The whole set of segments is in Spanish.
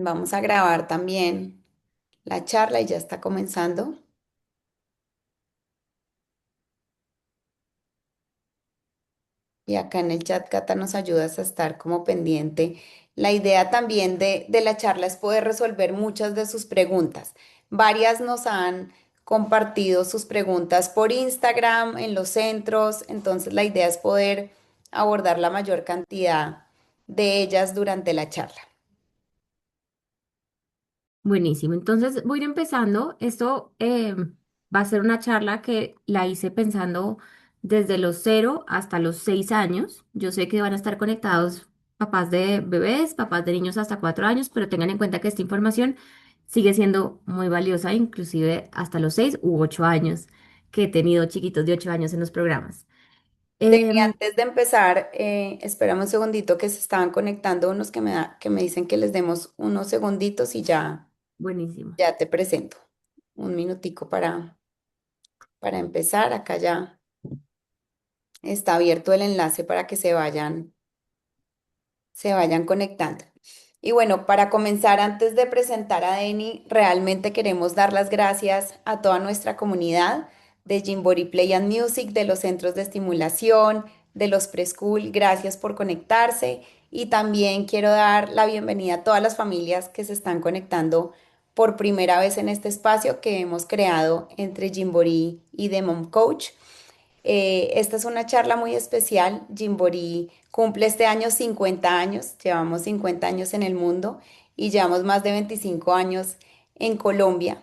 Vamos a grabar también la charla y ya está comenzando. Y acá en el chat, Cata, nos ayudas a estar como pendiente. La idea también de la charla es poder resolver muchas de sus preguntas. Varias nos han compartido sus preguntas por Instagram, en los centros, entonces la idea es poder abordar la mayor cantidad de ellas durante la charla. Buenísimo. Entonces voy a ir empezando. Esto va a ser una charla que la hice pensando desde los 0 hasta los 6 años. Yo sé que van a estar conectados papás de bebés, papás de niños hasta 4 años, pero tengan en cuenta que esta información sigue siendo muy valiosa, inclusive hasta los 6 u 8 años, que he tenido chiquitos de 8 años en los programas. Deni, Em, antes de empezar, espérame un segundito que se estaban conectando unos que me dicen que les demos unos segunditos y Buenísimo. ya te presento. Un minutico para empezar. Acá ya está abierto el enlace para que se vayan conectando. Y bueno, para comenzar, antes de presentar a Deni, realmente queremos dar las gracias a toda nuestra comunidad de Gymboree Play and Music, de los centros de estimulación, de los preschool. Gracias por conectarse. Y también quiero dar la bienvenida a todas las familias que se están conectando por primera vez en este espacio que hemos creado entre Gymboree y The Mom Coach. Esta es una charla muy especial. Gymboree cumple este año 50 años, llevamos 50 años en el mundo y llevamos más de 25 años en Colombia.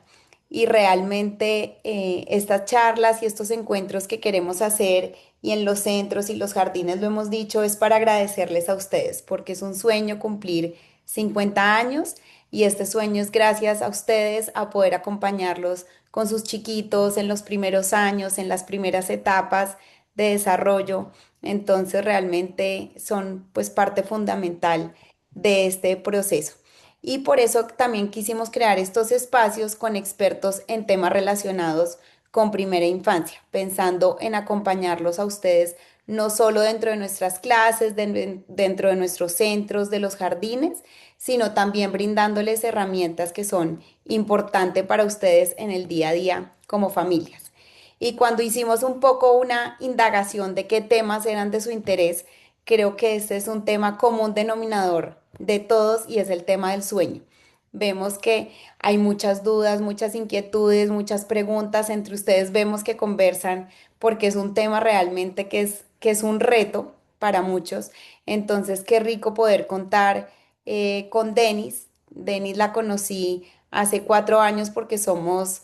Y realmente estas charlas y estos encuentros que queremos hacer y en los centros y los jardines lo hemos dicho es para agradecerles a ustedes porque es un sueño cumplir 50 años y este sueño es gracias a ustedes a poder acompañarlos con sus chiquitos en los primeros años, en las primeras etapas de desarrollo. Entonces realmente son pues parte fundamental de este proceso. Y por eso también quisimos crear estos espacios con expertos en temas relacionados con primera infancia, pensando en acompañarlos a ustedes no solo dentro de nuestras clases, dentro de nuestros centros, de los jardines, sino también brindándoles herramientas que son importantes para ustedes en el día a día como familias. Y cuando hicimos un poco una indagación de qué temas eran de su interés, creo que este es un tema común denominador de todos y es el tema del sueño. Vemos que hay muchas dudas, muchas inquietudes, muchas preguntas entre ustedes, vemos que conversan porque es un tema realmente que es un reto para muchos. Entonces, qué rico poder contar con Denis. Denis la conocí hace 4 años porque somos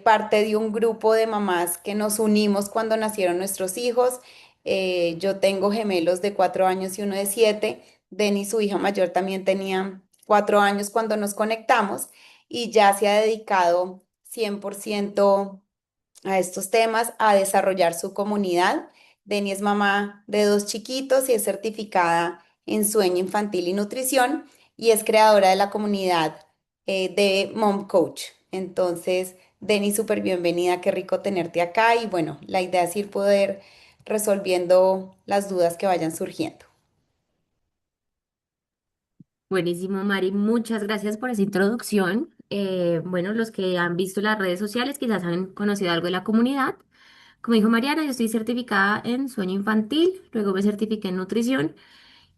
parte de un grupo de mamás que nos unimos cuando nacieron nuestros hijos. Yo tengo gemelos de 4 años y uno de 7. Denis, su hija mayor, también tenía 4 años cuando nos conectamos y ya se ha dedicado 100% a estos temas, a desarrollar su comunidad. Deni es mamá de dos chiquitos y es certificada en sueño infantil y nutrición y es creadora de la comunidad de Mom Coach. Entonces, Deni, súper bienvenida, qué rico tenerte acá y bueno, la idea es ir poder resolviendo las dudas que vayan surgiendo. Buenísimo, Mari. Muchas gracias por esa introducción. Bueno, los que han visto las redes sociales quizás han conocido algo de la comunidad. Como dijo Mariana, yo estoy certificada en sueño infantil, luego me certifiqué en nutrición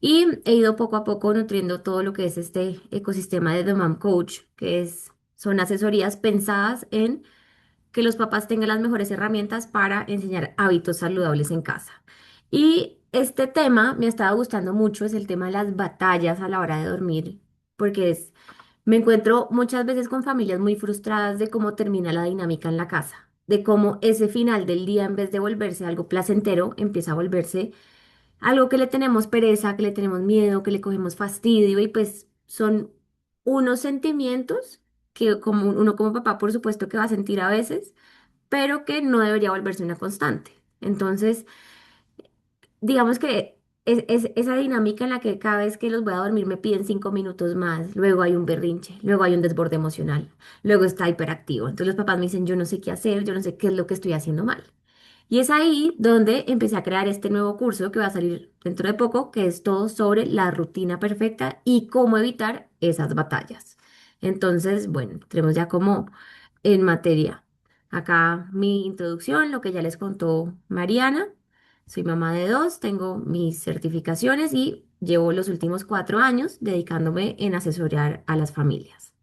y he ido poco a poco nutriendo todo lo que es este ecosistema de The Mom Coach, son asesorías pensadas en que los papás tengan las mejores herramientas para enseñar hábitos saludables en casa. Y este tema me ha estado gustando mucho, es el tema de las batallas a la hora de dormir, porque me encuentro muchas veces con familias muy frustradas de cómo termina la dinámica en la casa, de cómo ese final del día, en vez de volverse algo placentero, empieza a volverse algo que le tenemos pereza, que le tenemos miedo, que le cogemos fastidio y pues son unos sentimientos que como uno como papá por supuesto que va a sentir a veces, pero que no debería volverse una constante. Entonces, digamos que es esa dinámica en la que cada vez que los voy a dormir me piden 5 minutos más, luego hay un berrinche, luego hay un desborde emocional, luego está hiperactivo. Entonces los papás me dicen, yo no sé qué hacer, yo no sé qué es lo que estoy haciendo mal. Y es ahí donde empecé a crear este nuevo curso que va a salir dentro de poco, que es todo sobre la rutina perfecta y cómo evitar esas batallas. Entonces, bueno, tenemos ya como en materia. Acá mi introducción, lo que ya les contó Mariana. Soy mamá de dos, tengo mis certificaciones y llevo los últimos 4 años dedicándome en asesorar a las familias.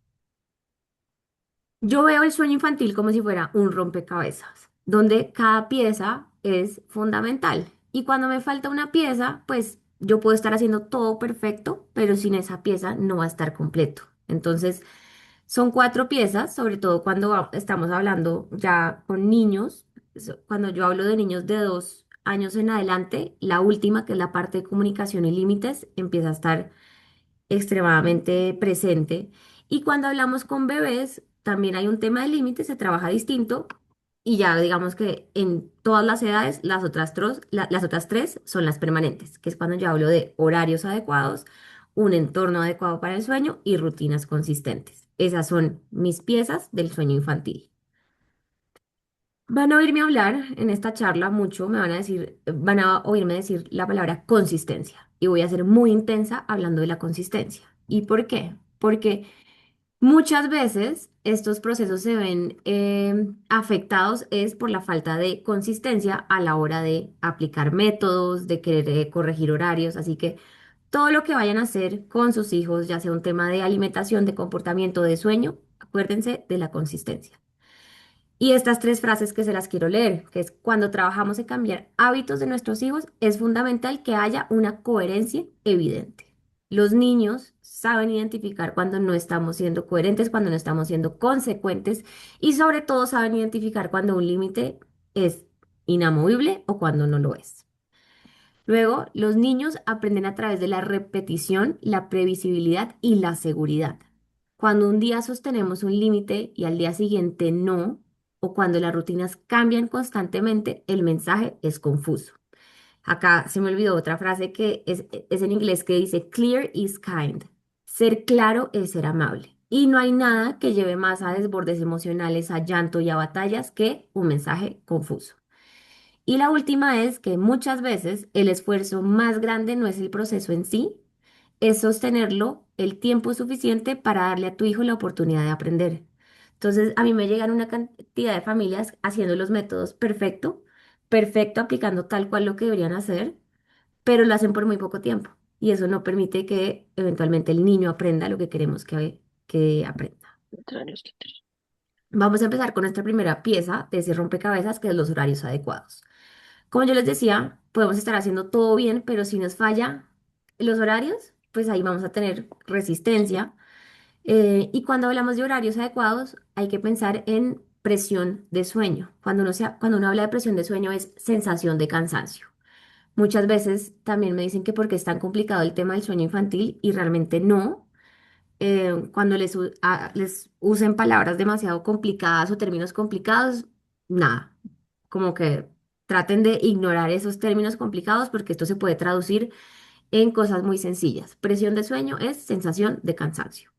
Yo veo el sueño infantil como si fuera un rompecabezas, donde cada pieza es fundamental. Y cuando me falta una pieza, pues yo puedo estar haciendo todo perfecto, pero sin esa pieza no va a estar completo. Entonces, son 4 piezas, sobre todo cuando estamos hablando ya con niños. Cuando yo hablo de niños de 2 años en adelante, la última, que es la parte de comunicación y límites, empieza a estar extremadamente presente. Y cuando hablamos con bebés, también hay un tema de límites, se trabaja distinto. Y ya digamos que en todas las edades, las otras tres son las permanentes, que es cuando yo hablo de horarios adecuados, un entorno adecuado para el sueño y rutinas consistentes. Esas son mis piezas del sueño infantil. Van a oírme hablar en esta charla mucho, van a oírme decir la palabra consistencia y voy a ser muy intensa hablando de la consistencia. ¿Y por qué? Porque muchas veces estos procesos se ven afectados es por la falta de consistencia a la hora de aplicar métodos, de querer corregir horarios, así que todo lo que vayan a hacer con sus hijos, ya sea un tema de alimentación, de comportamiento, de sueño, acuérdense de la consistencia. Y estas 3 frases que se las quiero leer, que es cuando trabajamos en cambiar hábitos de nuestros hijos, es fundamental que haya una coherencia evidente. Los niños saben identificar cuando no estamos siendo coherentes, cuando no estamos siendo consecuentes y sobre todo saben identificar cuando un límite es inamovible o cuando no lo es. Luego, los niños aprenden a través de la repetición, la previsibilidad y la seguridad. Cuando un día sostenemos un límite y al día siguiente no, o cuando las rutinas cambian constantemente, el mensaje es confuso. Acá se me olvidó otra frase que es en inglés que dice, clear is kind. Ser claro es ser amable. Y no hay nada que lleve más a desbordes emocionales, a llanto y a batallas que un mensaje confuso. Y la última es que muchas veces el esfuerzo más grande no es el proceso en sí, es sostenerlo el tiempo suficiente para darle a tu hijo la oportunidad de aprender. Entonces, a mí me llegan una cantidad de familias haciendo los métodos perfecto, perfecto, aplicando tal cual lo que deberían hacer, pero lo hacen por muy poco tiempo. Y eso no permite que eventualmente el niño aprenda lo que queremos que aprenda. Vamos a empezar con nuestra primera pieza de ese rompecabezas, que es los horarios adecuados. Como yo les decía, podemos estar haciendo todo bien, pero si nos falla los horarios, pues ahí vamos a tener resistencia. Y cuando hablamos de horarios adecuados, hay que pensar en presión de sueño. Cuando uno habla de presión de sueño es sensación de cansancio. Muchas veces también me dicen que porque es tan complicado el tema del sueño infantil y realmente no. Cuando les usen palabras demasiado complicadas o términos complicados, nada, como que traten de ignorar esos términos complicados porque esto se puede traducir en cosas muy sencillas. Presión de sueño es sensación de cansancio.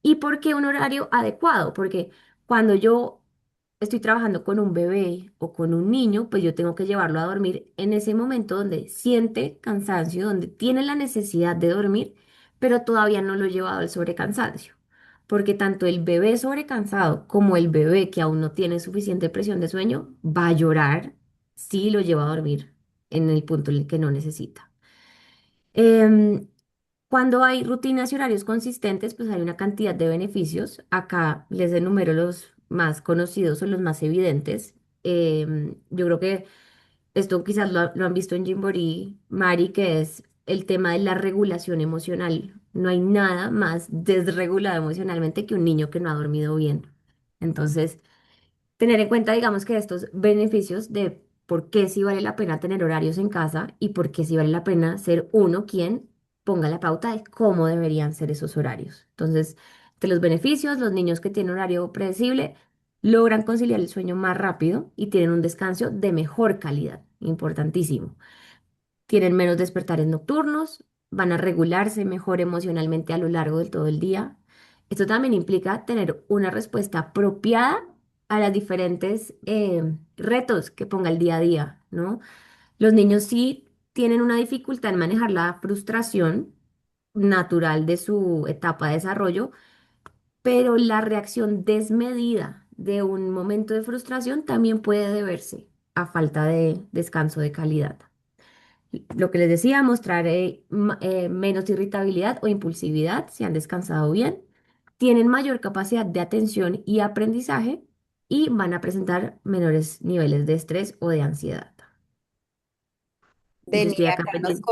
¿Y por qué un horario adecuado? Porque cuando yo estoy trabajando con un bebé o con un niño, pues yo tengo que llevarlo a dormir en ese momento donde siente cansancio, donde tiene la necesidad de dormir, pero todavía no lo he llevado al sobrecansancio. Porque tanto el bebé sobrecansado como el bebé que aún no tiene suficiente presión de sueño va a llorar si lo lleva a dormir en el punto en el que no necesita. Em, Cuando hay rutinas y horarios consistentes, pues hay una cantidad de beneficios. Acá les enumero los más conocidos o los más evidentes. Yo creo que esto quizás lo han visto en Gymboree, Mari, que es el tema de la regulación emocional. No hay nada más desregulado emocionalmente que un niño que no ha dormido bien. Entonces, tener en cuenta, digamos, que estos beneficios de por qué sí vale la pena tener horarios en casa y por qué sí vale la pena ser uno quien ponga la pauta de cómo deberían ser esos horarios. Entonces, de los beneficios, los niños que tienen horario predecible logran conciliar el sueño más rápido y tienen un descanso de mejor calidad, importantísimo. Tienen menos despertares nocturnos, van a regularse mejor emocionalmente a lo largo de todo el día. Esto también implica tener una respuesta apropiada a las diferentes retos que ponga el día a día, ¿no? Los niños sí tienen una dificultad en manejar la frustración natural de su etapa de desarrollo, pero la reacción desmedida de un momento de frustración también puede deberse a falta de descanso de calidad. Lo que les decía, mostrar menos irritabilidad o impulsividad si han descansado bien, tienen mayor capacidad de atención y aprendizaje y van a presentar menores niveles de estrés o de ansiedad. Yo Deni, estoy acá acá pendiente.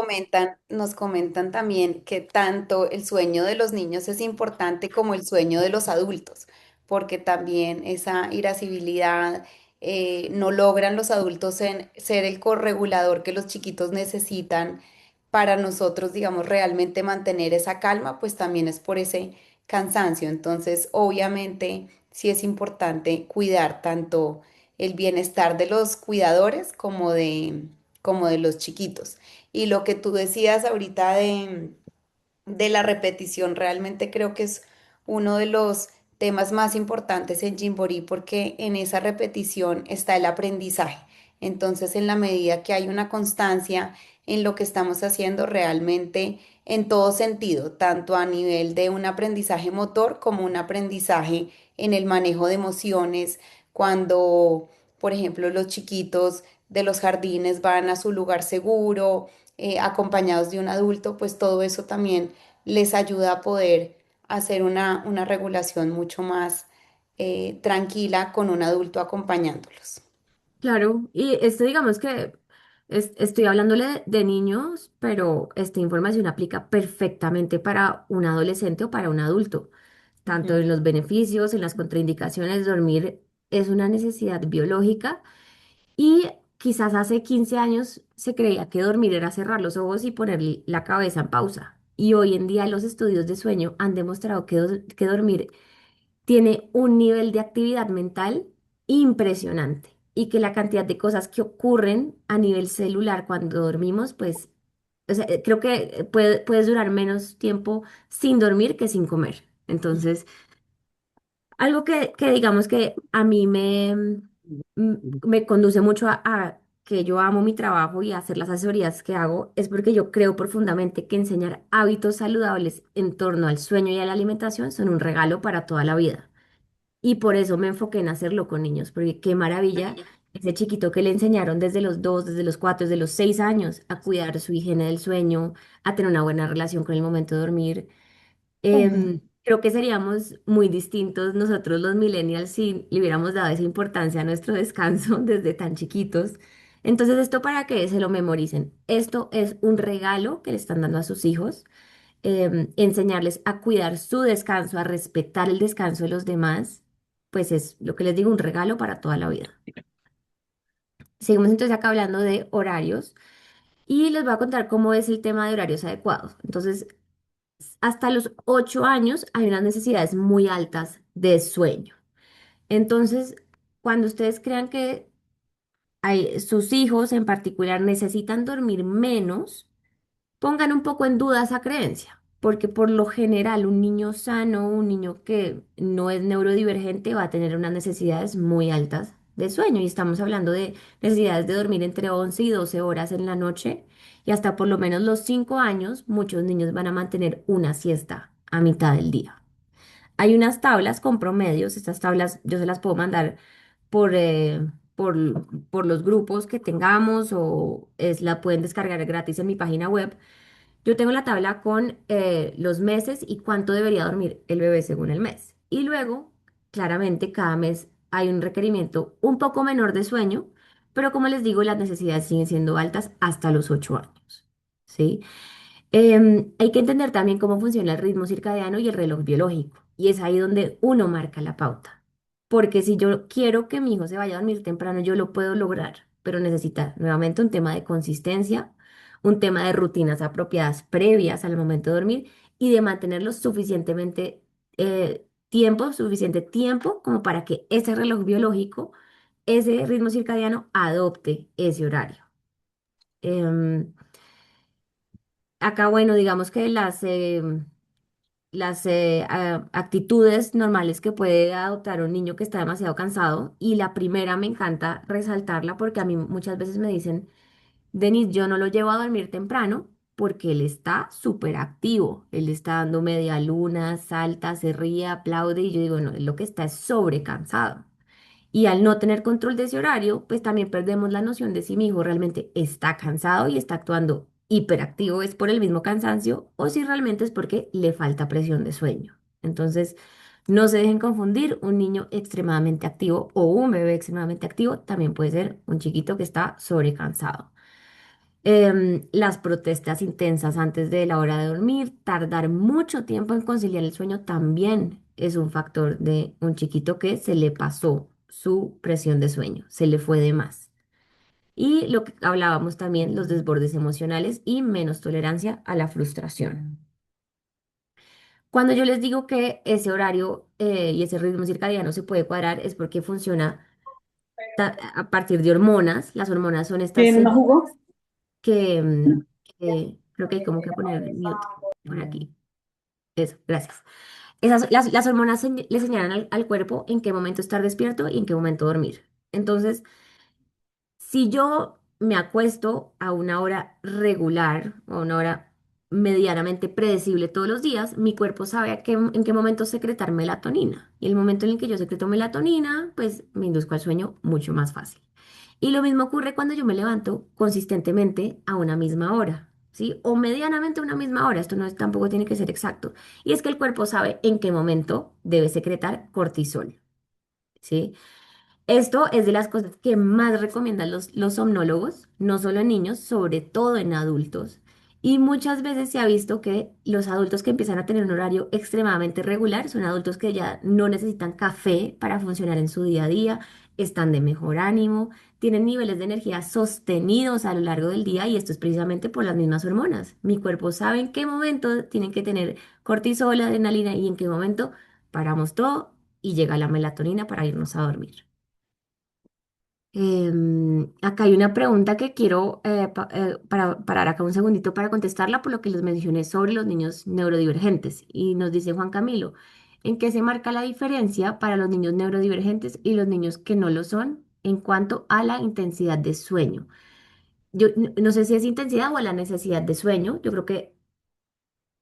nos comentan también que tanto el sueño de los niños es importante como el sueño de los adultos, porque también esa irascibilidad no logran los adultos en ser el corregulador que los chiquitos necesitan para nosotros, digamos, realmente mantener esa calma, pues también es por ese cansancio. Entonces, obviamente, sí es importante cuidar tanto el bienestar de los cuidadores como de los chiquitos. Y lo que tú decías ahorita de la repetición, realmente creo que es uno de los temas más importantes en Gymboree porque en esa repetición está el aprendizaje. Entonces, en la medida que hay una constancia en lo que estamos haciendo realmente en todo sentido, tanto a nivel de un aprendizaje motor como un aprendizaje en el manejo de emociones, cuando, por ejemplo, los chiquitos de los jardines van a su lugar seguro, acompañados de un adulto, pues todo eso también les ayuda a poder hacer una regulación mucho más tranquila con un adulto acompañándolos. Claro, y esto digamos que estoy hablándole de niños, pero esta información aplica perfectamente para un adolescente o para un adulto, tanto Ujú. en los beneficios, en las contraindicaciones. Dormir es una necesidad biológica y quizás hace 15 años se creía que dormir era cerrar los ojos y poner la cabeza en pausa. Y hoy en día los estudios de sueño han demostrado que dormir tiene un nivel de actividad mental impresionante y que la cantidad de cosas que ocurren a nivel celular cuando dormimos, pues, o sea, creo que puedes durar menos tiempo sin dormir que sin comer. Entonces, algo que digamos que a mí me conduce mucho a que yo amo mi trabajo y a hacer las asesorías que hago, es porque yo creo profundamente que enseñar hábitos saludables en torno al sueño y a la alimentación son un regalo para toda la vida. Y por eso me enfoqué en hacerlo con niños, porque qué maravilla ese chiquito que le enseñaron desde los 2, desde los 4, desde los 6 años a cuidar su higiene del sueño, a tener una buena relación con el momento de dormir. Ujú. Creo que seríamos muy distintos nosotros los millennials si le hubiéramos dado esa importancia a nuestro descanso desde tan chiquitos. Entonces, ¿esto para que se lo memoricen? Esto es un regalo que le están dando a sus hijos, enseñarles a cuidar su descanso, a respetar el descanso de los demás, pues es lo que les digo, un regalo para toda la vida. Seguimos entonces acá hablando de horarios y les voy a contar cómo es el tema de horarios adecuados. Entonces, hasta los 8 años hay unas necesidades muy altas de sueño. Entonces, cuando ustedes crean que sus hijos en particular necesitan dormir menos, pongan un poco en duda esa creencia, porque por lo general un niño sano, un niño que no es neurodivergente, va a tener unas necesidades muy altas de sueño y estamos hablando de necesidades de dormir entre 11 y 12 horas en la noche y hasta por lo menos los 5 años muchos niños van a mantener una siesta a mitad del día. Hay unas tablas con promedios, estas tablas yo se las puedo mandar por, eh, por los grupos que tengamos o la pueden descargar gratis en mi página web. Yo tengo la tabla con los meses y cuánto debería dormir el bebé según el mes. Y luego, claramente, cada mes hay un requerimiento un poco menor de sueño, pero como les digo, las necesidades siguen siendo altas hasta los 8 años. ¿Sí? Hay que entender también cómo funciona el ritmo circadiano y el reloj biológico. Y es ahí donde uno marca la pauta. Porque si yo quiero que mi hijo se vaya a dormir temprano, yo lo puedo lograr, pero necesita nuevamente un tema de consistencia, un tema de rutinas apropiadas previas al momento de dormir y de mantenerlo suficiente tiempo como para que ese reloj biológico, ese ritmo circadiano adopte ese horario. Em, Acá, bueno, digamos que actitudes normales que puede adoptar un niño que está demasiado cansado. Y la primera me encanta resaltarla porque a mí muchas veces me dicen, Denis, yo no lo llevo a dormir temprano porque él está súper activo. Él está dando media luna, salta, se ríe, aplaude y yo digo, no, él lo que está es sobrecansado. Y al no tener control de ese horario, pues también perdemos la noción de si mi hijo realmente está cansado y está actuando hiperactivo, es por el mismo cansancio o si realmente es porque le falta presión de sueño. Entonces, no se dejen confundir, un niño extremadamente activo o un bebé extremadamente activo también puede ser un chiquito que está sobrecansado. Las protestas intensas antes de la hora de dormir, tardar mucho tiempo en conciliar el sueño también es un factor de un chiquito que se le pasó su presión de sueño, se le fue de más. Y lo que hablábamos también, los desbordes emocionales y menos tolerancia a la frustración. Cuando yo les digo que ese horario y ese ritmo circadiano se puede cuadrar es porque funciona a partir de hormonas. Las hormonas son estas ¿Quieren más señales jugo? que, creo que hay como que poner mute por aquí. Eso, gracias. Las hormonas le señalan al cuerpo en qué momento estar despierto y en qué momento dormir. Entonces, si yo me acuesto a una hora regular o una hora medianamente predecible todos los días, mi cuerpo sabe en qué momento secretar melatonina. Y el momento en el que yo secreto melatonina, pues me induzco al sueño mucho más fácil. Y lo mismo ocurre cuando yo me levanto consistentemente a una misma hora, ¿sí? O medianamente a una misma hora. Esto no es, tampoco tiene que ser exacto. Y es que el cuerpo sabe en qué momento debe secretar cortisol, ¿sí? Esto es de las cosas que más recomiendan los somnólogos, no solo en niños, sobre todo en adultos. Y muchas veces se ha visto que los adultos que empiezan a tener un horario extremadamente regular son adultos que ya no necesitan café para funcionar en su día a día, están de mejor ánimo, tienen niveles de energía sostenidos a lo largo del día y esto es precisamente por las mismas hormonas. Mi cuerpo sabe en qué momento tienen que tener cortisol, adrenalina y en qué momento paramos todo y llega la melatonina para irnos a dormir. Acá hay una pregunta que quiero parar acá un segundito para contestarla por lo que les mencioné sobre los niños neurodivergentes. Y nos dice Juan Camilo, ¿en qué se marca la diferencia para los niños neurodivergentes y los niños que no lo son en cuanto a la intensidad de sueño? Yo no sé si es intensidad o a la necesidad de sueño. Yo creo que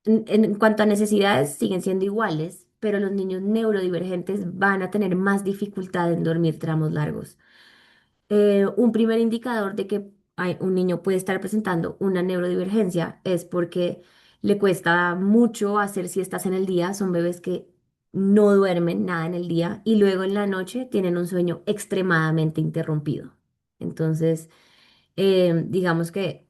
en cuanto a necesidades siguen siendo iguales, pero los niños neurodivergentes van a tener más dificultad en dormir tramos largos. Un primer indicador de que un niño puede estar presentando una neurodivergencia es porque le cuesta mucho hacer siestas en el día. Son bebés que no duermen nada en el día y luego en la noche tienen un sueño extremadamente interrumpido. Entonces, digamos que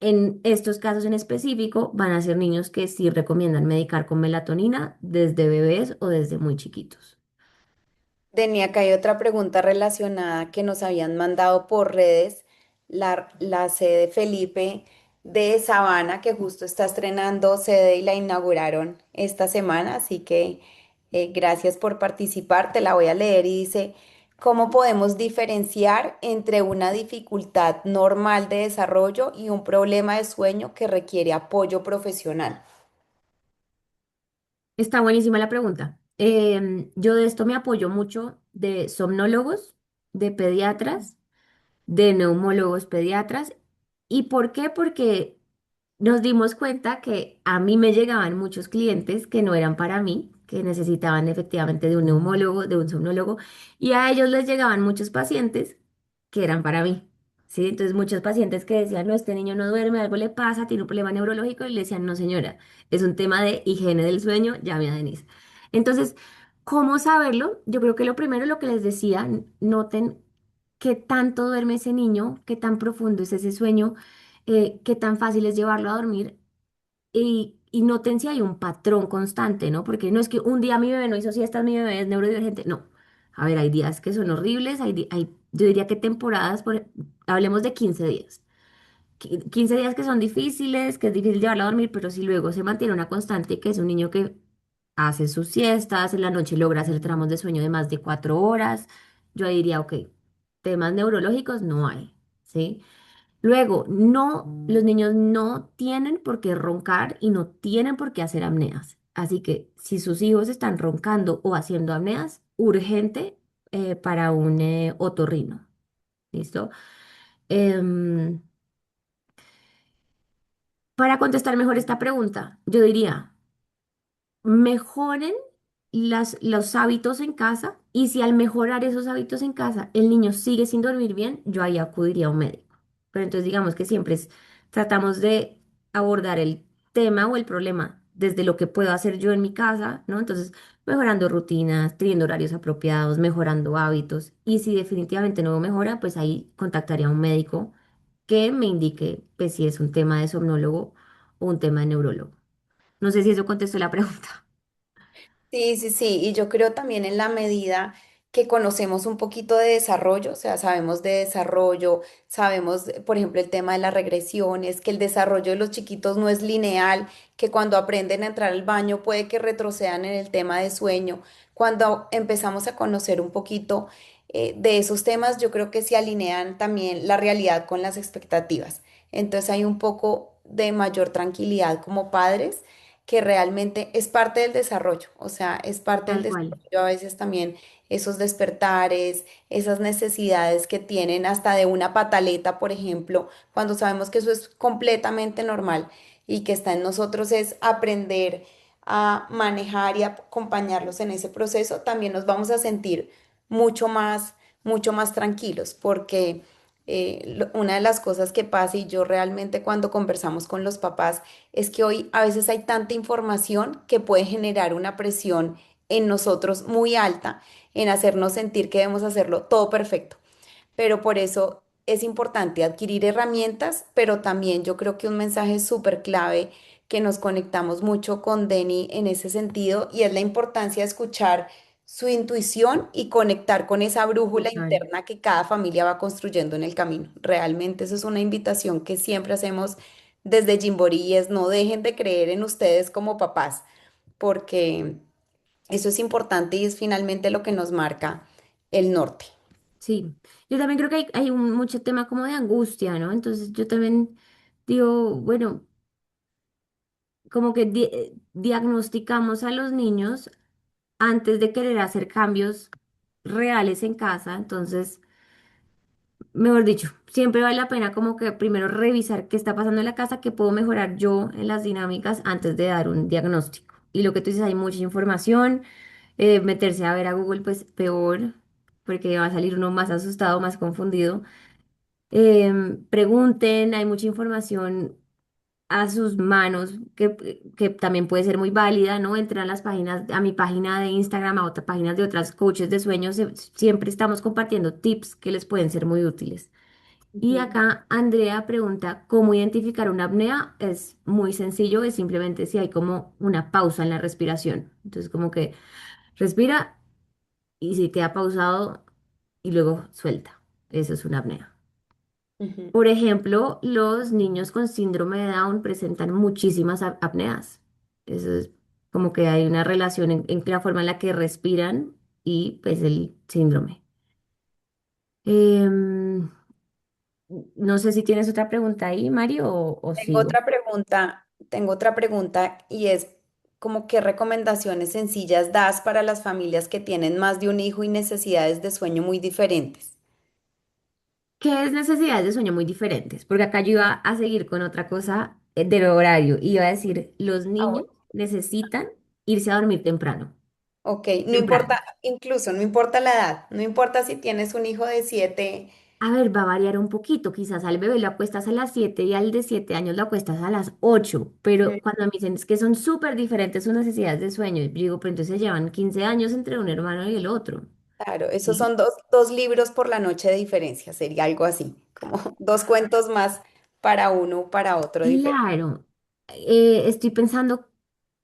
en estos casos en específico van a ser niños que sí recomiendan medicar con melatonina desde bebés o desde muy chiquitos. Deni, acá hay otra pregunta relacionada que nos habían mandado por redes. La sede Felipe de Sabana, que justo está estrenando sede y la inauguraron esta semana, así que gracias por participar. Te la voy a leer y dice, ¿cómo podemos diferenciar entre una dificultad normal de desarrollo y un problema de sueño que requiere apoyo profesional? Está buenísima la pregunta. Yo de esto me apoyo mucho de somnólogos, de pediatras, de neumólogos pediatras. ¿Y por qué? Porque nos dimos cuenta que a mí me llegaban muchos clientes que no eran para mí, que necesitaban efectivamente de un neumólogo, de un somnólogo, y a ellos les llegaban muchos pacientes que eran para mí. ¿Sí? Entonces muchos pacientes que decían, no, este niño no duerme, algo le pasa, tiene un problema neurológico, y le decían, no señora, es un tema de higiene del sueño, llame a Denise. Entonces, ¿cómo saberlo? Yo creo que lo primero, lo que les decía, noten qué tanto duerme ese niño, qué tan profundo es ese sueño, qué tan fácil es llevarlo a dormir y noten si hay un patrón constante, ¿no? Porque no es que un día mi bebé no hizo siestas, mi bebé es neurodivergente, no. A ver, hay días que son horribles, yo diría que temporadas, hablemos de 15 días. 15 días que son difíciles, que es difícil llevarlo a dormir, pero si luego se mantiene una constante, que es un niño que hace sus siestas, en la noche logra hacer tramos de sueño de más de 4 horas, yo diría, ok, temas neurológicos no hay, ¿sí? Luego, no, los niños no tienen por qué roncar y no tienen por qué hacer apneas. Así que si sus hijos están roncando o haciendo apneas, urgente para un otorrino. ¿Listo? Em, para contestar mejor esta pregunta, yo diría, mejoren los hábitos en casa y si al mejorar esos hábitos en casa el niño sigue sin dormir bien, yo ahí acudiría a un médico. Pero entonces digamos que siempre tratamos de abordar el tema o el problema desde lo que puedo hacer yo en mi casa, ¿no? Entonces, mejorando rutinas, teniendo horarios apropiados, mejorando hábitos y si definitivamente no mejora, pues ahí contactaría a un médico que me indique pues, si es un tema de somnólogo o un tema de neurólogo. No sé si eso contestó la pregunta. Sí, sí, sí, y yo creo también en la medida que conocemos un poquito de desarrollo, o sea, sabemos de desarrollo, sabemos, por ejemplo, el tema de las regresiones, que el desarrollo de los chiquitos no es lineal, que cuando aprenden a entrar al baño puede que retrocedan en el tema de sueño. Cuando empezamos a conocer un poquito de esos temas, yo creo que se alinean también la realidad con las expectativas. Entonces hay un poco de mayor tranquilidad como padres que realmente es parte del desarrollo, o sea, es parte del Tal cual. desarrollo a veces también esos despertares, esas necesidades que tienen hasta de una pataleta, por ejemplo, cuando sabemos que eso es completamente normal y que está en nosotros es aprender a manejar y acompañarlos en ese proceso, también nos vamos a sentir mucho mucho más tranquilos, porque una de las cosas que pasa y yo realmente cuando conversamos con los papás es que hoy a veces hay tanta información que puede generar una presión en nosotros muy alta, en hacernos sentir que debemos hacerlo todo perfecto. Pero por eso es importante adquirir herramientas, pero también yo creo que un mensaje súper clave que nos conectamos mucho con Denny en ese sentido y es la importancia de escuchar su intuición y conectar con esa brújula Total. interna que cada familia va construyendo en el camino. Realmente eso es una invitación que siempre hacemos desde Gymboree y es no dejen de creer en ustedes como papás, porque eso es importante y es finalmente lo que nos marca el norte. Sí, yo también creo que hay mucho tema como de angustia, ¿no? Entonces yo también digo, bueno, como que diagnosticamos a los niños antes de querer hacer cambios reales en casa, entonces, mejor dicho, siempre vale la pena como que primero revisar qué está pasando en la casa, qué puedo mejorar yo en las dinámicas antes de dar un diagnóstico. Y lo que tú dices, hay mucha información, meterse a ver a Google, pues peor, porque va a salir uno más asustado, más confundido. Pregunten, hay mucha información a sus manos que también puede ser muy válida, ¿no? Entren a las páginas, a mi página de Instagram, a otras páginas de otras coaches de sueños, siempre estamos compartiendo tips que les pueden ser muy útiles. Y Ujú, acá Andrea pregunta, ¿cómo identificar una apnea? Es muy sencillo, es simplemente si hay como una pausa en la respiración. Entonces, como que respira y si queda pausado y luego suelta. Eso es una apnea. ujú, Por ejemplo, los niños con síndrome de Down presentan muchísimas apneas. Eso es como que hay una relación en la forma en la que respiran y pues el síndrome. Em, no sé si tienes otra pregunta ahí, Mario, o sigo. Tengo otra pregunta y es como qué recomendaciones sencillas das para las familias que tienen más de un hijo y necesidades de sueño muy diferentes. ¿Qué es necesidades de sueño muy diferentes? Porque acá yo iba a seguir con otra cosa del horario. Iba a decir, los Ah, niños bueno. necesitan irse a dormir temprano. Ok, no Temprano. importa, incluso no importa la edad, no importa si tienes un hijo de 7. A ver, va a variar un poquito. Quizás al bebé lo acuestas a las 7 y al de 7 años lo acuestas a las 8. Pero cuando me dicen es que son súper diferentes sus necesidades de sueño, yo digo, pero entonces se llevan 15 años entre un hermano y el otro. Claro, esos ¿Sí? son dos libros por la noche de diferencia, sería algo así, como dos cuentos más para uno, para otro diferente. Claro. Estoy pensando,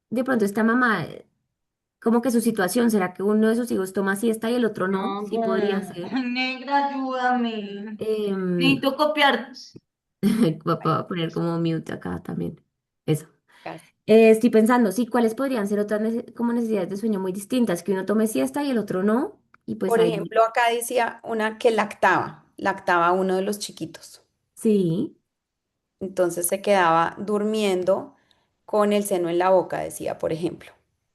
de pronto esta mamá, como que su situación, ¿será que uno de sus hijos toma siesta y el otro no? No, Sí podría ser. negra, ayúdame. Em, Necesito copiar. Voy a poner como mute acá también. Eso. Casi. Estoy pensando, sí, cuáles podrían ser otras como necesidades de sueño muy distintas, que uno tome siesta y el otro no, y pues Por ahí ejemplo, acá decía una que lactaba a uno de los chiquitos. sí, Entonces se quedaba durmiendo con el seno en la boca, decía, por ejemplo.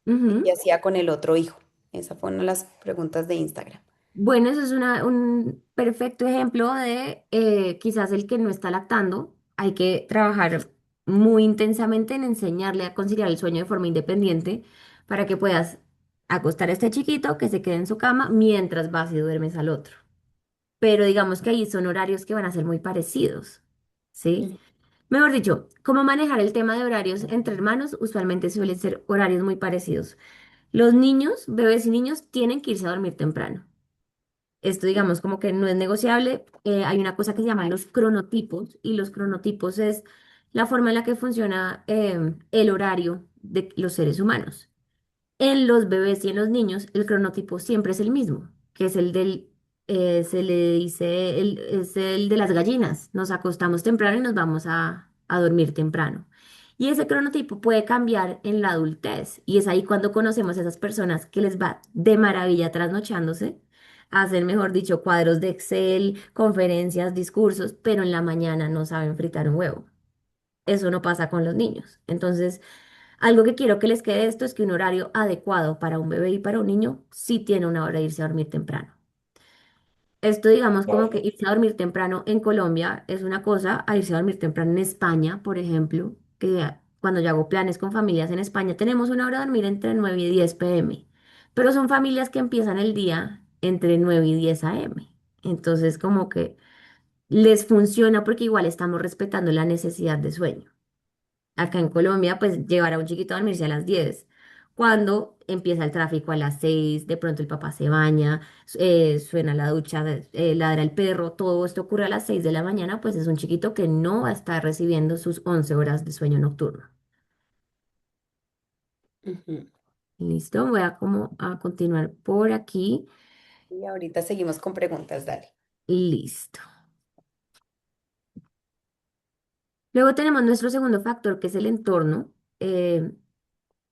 y qué Ujú. hacía con el otro hijo. Esa fue una de las preguntas de Instagram. Bueno, eso es un perfecto ejemplo de quizás el que no está lactando. Hay que trabajar muy intensamente en enseñarle a conciliar el sueño de forma independiente para que puedas acostar a este chiquito que se quede en su cama mientras vas y duermes al otro. Pero digamos que ahí son horarios que van a ser muy parecidos, ¿sí? Mm. Mejor dicho, cómo manejar el tema de horarios entre hermanos, usualmente suelen ser horarios muy parecidos. Los niños, bebés y niños, tienen que irse a dormir temprano. Esto, digamos, como que no es negociable. Hay una cosa que se llama los cronotipos y los cronotipos es la forma en la que funciona el horario de los seres humanos. En los bebés y en los niños, el cronotipo siempre es el mismo, que es el se le dice, es el de las gallinas. Nos acostamos temprano y nos vamos a dormir temprano. Y ese cronotipo puede cambiar en la adultez. Y es ahí cuando conocemos a esas personas que les va de maravilla trasnochándose, hacen, mejor dicho, cuadros de Excel, conferencias, discursos, pero en la mañana no saben fritar un huevo. Eso no pasa con los niños. Entonces, algo que quiero que les quede esto es que un horario adecuado para un bebé y para un niño sí tiene una hora de irse a dormir temprano. Esto, digamos, como que irse a dormir temprano en Colombia es una cosa, a irse a dormir temprano en España, por ejemplo, que cuando yo hago planes con familias en España tenemos una hora de dormir entre 9 y 10 p.m., pero son familias que empiezan el día entre 9 y 10 a.m. Entonces, como que les funciona porque igual estamos respetando la necesidad de sueño. Acá en Colombia, pues llevar a un chiquito a dormirse a las 10. Cuando empieza el tráfico a las 6, de pronto el papá se baña, suena la ducha, ladra el perro, todo esto ocurre a las 6 de la mañana, pues es un chiquito que no va a estar recibiendo sus 11 horas de sueño nocturno. Ujú. Listo, voy a como a continuar por aquí. Y ahorita seguimos con preguntas, dale. Listo. Luego tenemos nuestro segundo factor, que es el entorno. Eh,